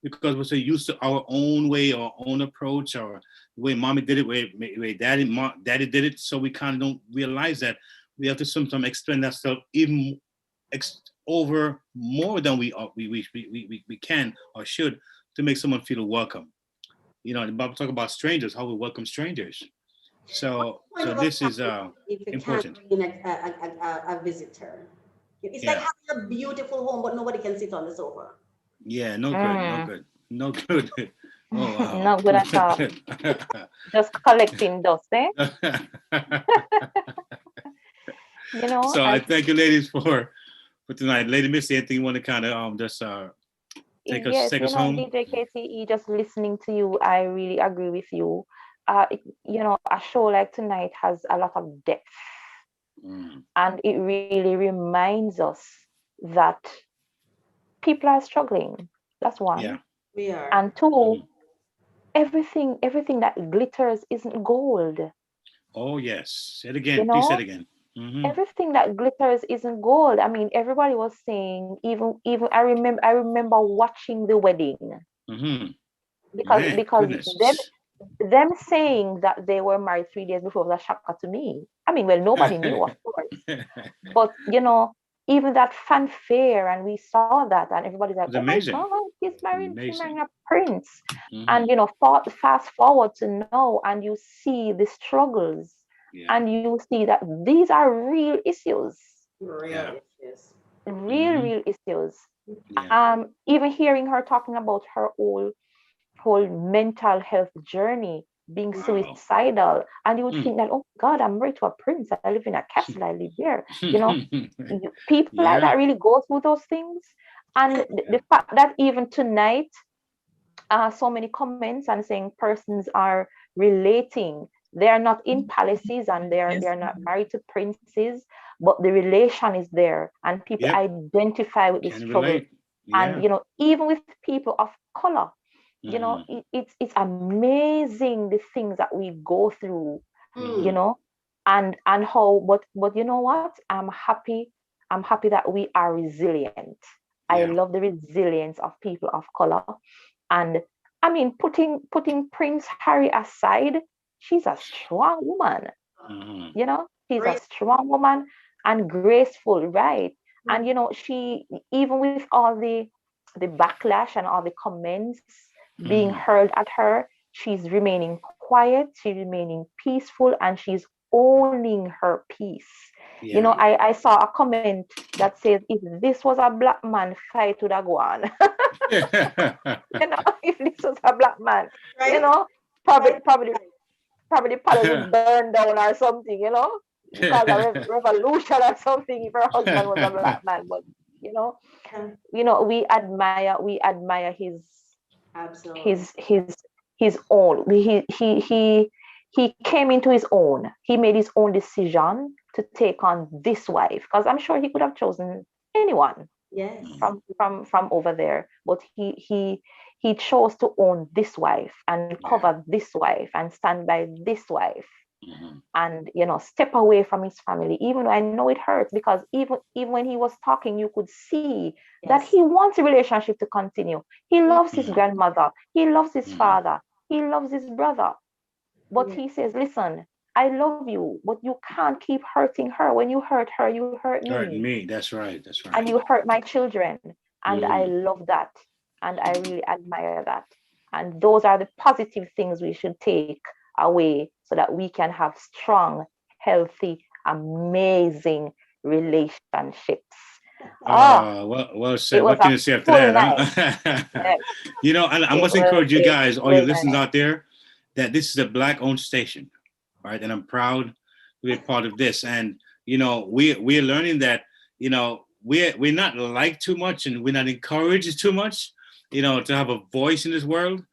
because we're so used to our own way, our own approach, or the way mommy did it, way daddy did it. So we kind of don't realize that we have to sometimes extend that stuff even over more than we can or should to make someone feel welcome. You know, the Bible talk about strangers, how we welcome strangers. So this is important. A visitor. It's like having a beautiful home, but nobody can sit on the sofa. Yeah, no good. Oh, wow. Not good at all. Just collecting dust, eh? You know, So I thank you, ladies, for tonight. Lady Missy, anything you want to kind of just take yes, us home? DJ KTE, just listening to you, I really agree with you. A show like tonight has a lot of depth, and it really reminds us that people are struggling. That's Yeah. one. We are. And two, everything that glitters isn't gold. Oh yes. Say it You again. Please say it know, again. everything that glitters isn't gold. I mean, everybody was saying, even I remember watching the wedding because Man, because them goodness. them saying that they were married 3 days before was a shocker to me. I mean, well, nobody knew, of course. But even that fanfare, and we saw that, and everybody's like, It's "Oh my amazing. God, she's marrying Amazing. a prince." And fast forward to now, and you see the struggles, Yeah. and you see that these are real issues, Real issues. real issues. Yeah. Even hearing her talking about her whole mental health journey, being Wow. suicidal, and you would think that, oh God, I'm married to a prince, I live in a castle, I live there. People like Yeah. that really go through those things. And the fact that even tonight, so many comments and saying persons are relating. They are not in palaces, and they're not married to princes, but the relation is there, and people Yep. identify with the Can struggle. relate. And Yeah. even with people of color, it's amazing the things that we go through, you know, and how. But you know what? I'm happy. I'm happy that we are resilient. I Yeah. love the resilience of people of color. And I mean, putting Prince Harry aside, she's a strong woman. She's a strong woman and graceful, right? And she, even with all the backlash and all the comments being hurled at her, she's remaining quiet, she's remaining peaceful, and she's owning her peace. Yeah. I saw a comment that says, if this was a black man, fight would have gone. If this was a black man, Right? probably the palace would burn down or something, because a revolution or something if her husband was a black man. But you know, we admire Absolutely. his own. He came into his own. He made his own decision to take on this wife, because I'm sure he could have chosen anyone Yes. from over there, but he chose to own this wife and cover this wife and stand by this wife, and step away from his family. Even though I know it hurts, because even when he was talking, you could see that he wants a relationship to continue. He loves his grandmother, he loves his father, he loves his brother, but he says, listen, I love you, but you can't keep hurting her. When you hurt her, you hurt Hurting me, me. That's right. That's right. and you hurt my children. And I love that, and I really admire that. And those are the positive things we should take away, so that we can have strong, healthy, amazing relationships. Well said. It was What can a you say after full that, night. huh? Yes, And I it must was encourage you a guys, all your full listeners night. out there, that this is a Black-owned station, right? And I'm proud to be a part of this. And we're learning that we're not liked too much, and we're not encouraged too much, to have a voice in this world.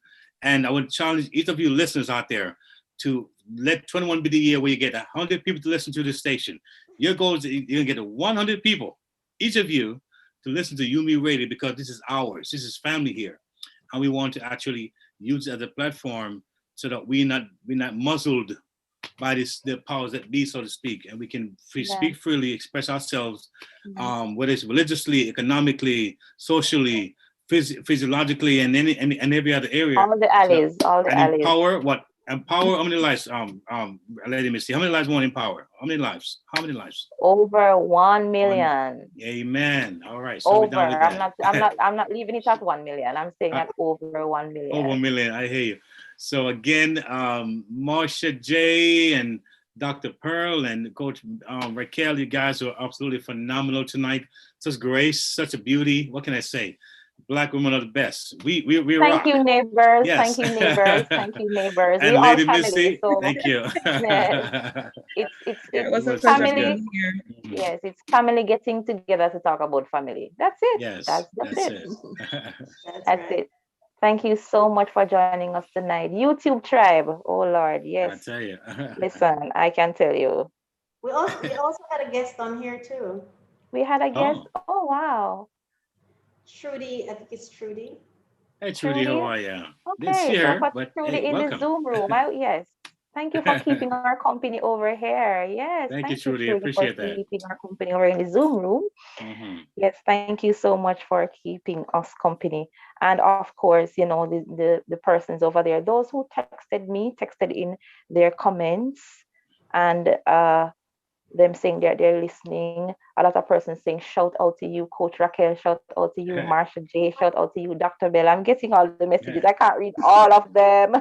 And I would challenge each of you listeners out there to let 21 be the year where you get 100 people to listen to this station. Your goal is you're gonna get 100 people, each of you, to listen to UME Radio, because this is ours. This is family here, and we want to actually use it as a platform so that we're not muzzled by the powers that be, so to speak, and we can speak freely, express ourselves, whether it's religiously, economically, socially, physiologically, and every other area. All the alleys, all the And alleys. empower how many lives, Lady Missy, how many lives want to empower? How many lives? Over 1 million. Amen. All right, so we're done with Over. that. I'm not leaving it at 1 million. I'm saying at over 1 million. Over 1 million. I hear you. So again, Marsha J and Dr. Pearl and Coach Raquel, you guys are absolutely phenomenal tonight. Such grace, such a beauty. What can I say? Black women are the best. We Thank rock. you, neighbors. Yes. Thank you, neighbors. Thank you, neighbors. We And all Lady family. Missy, So thank you. yes, Yeah, it it's was a That's pleasure good. family. being here. Yes, it's family getting together to talk about family. That's it. Yes, That's that's it. it. That's That's right. it. Thank you so much for joining us tonight. YouTube tribe. Oh Lord, I yes. tell you. Listen, I can tell you. We also had a guest on here too. We had a guest. Oh, Oh wow. Trudy, I think it's Trudy. hey Trudy, how Trudy. are you? Didn't see Okay, so her, for but Trudy hey, in the welcome. Zoom room. Yes. Thank you for keeping our company over here. Yes, Thank you, thank you, Trudy. Trudy, for Appreciate that. keeping our company over in the Zoom room. Hmm. Yes, thank you so much for keeping us company. And of course, the persons over there, those who texted in their comments and them saying they're listening. A lot of persons saying shout out to you, Coach Raquel, shout out to you, Marsha J, shout out to you, Dr. Bell. I'm getting all the messages. I can't read all of them.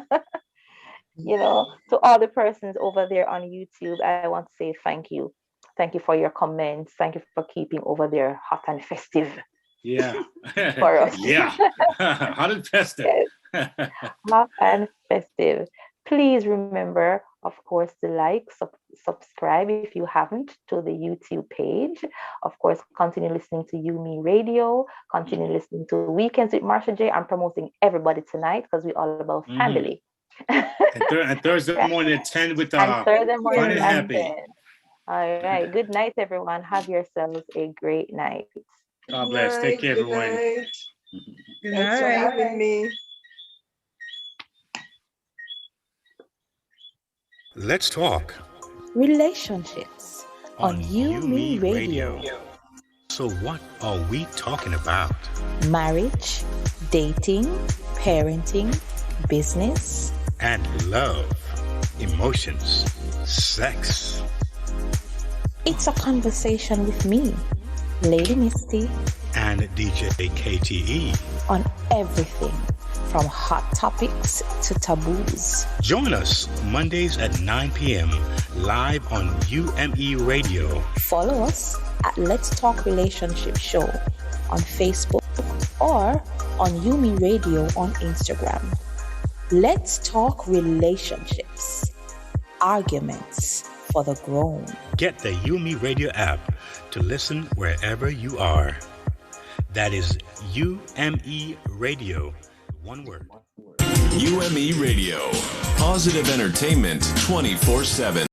To all the persons over there on YouTube, I want to say thank you. Thank you for your comments. Thank you for keeping over there hot and festive Yeah. for us. Yeah. How did festive? Yes, hot and festive. Please remember, of course, to like, subscribe if you haven't to the YouTube page. Of course, continue listening to Yumi Radio. Continue listening to Weekends with Marsha J. I'm promoting everybody tonight because we're all about family. And Thursday morning at 10 with And Thursday Fun morning and at Happy. 10. All right. Good night, everyone. Have yourselves a great night. God bless. Take care, Good everyone. night. Good Thanks for night. having me. Let's talk Relationships on Yumi UME Radio. So what are we talking about? Marriage, dating, parenting, business. And love, emotions, sex. It's a conversation with me, Lady Misty, And DJ KTE. on everything from hot topics to taboos. Join us Mondays at 9 p.m. live on UME Radio. Follow us at Let's Talk Relationship Show on Facebook or on Yumi Radio on Instagram. Let's talk relationships, arguments for the grown. Get the Yumi Radio app to listen wherever you are. That is UME Radio. One word. UME Radio. Positive entertainment 24/7.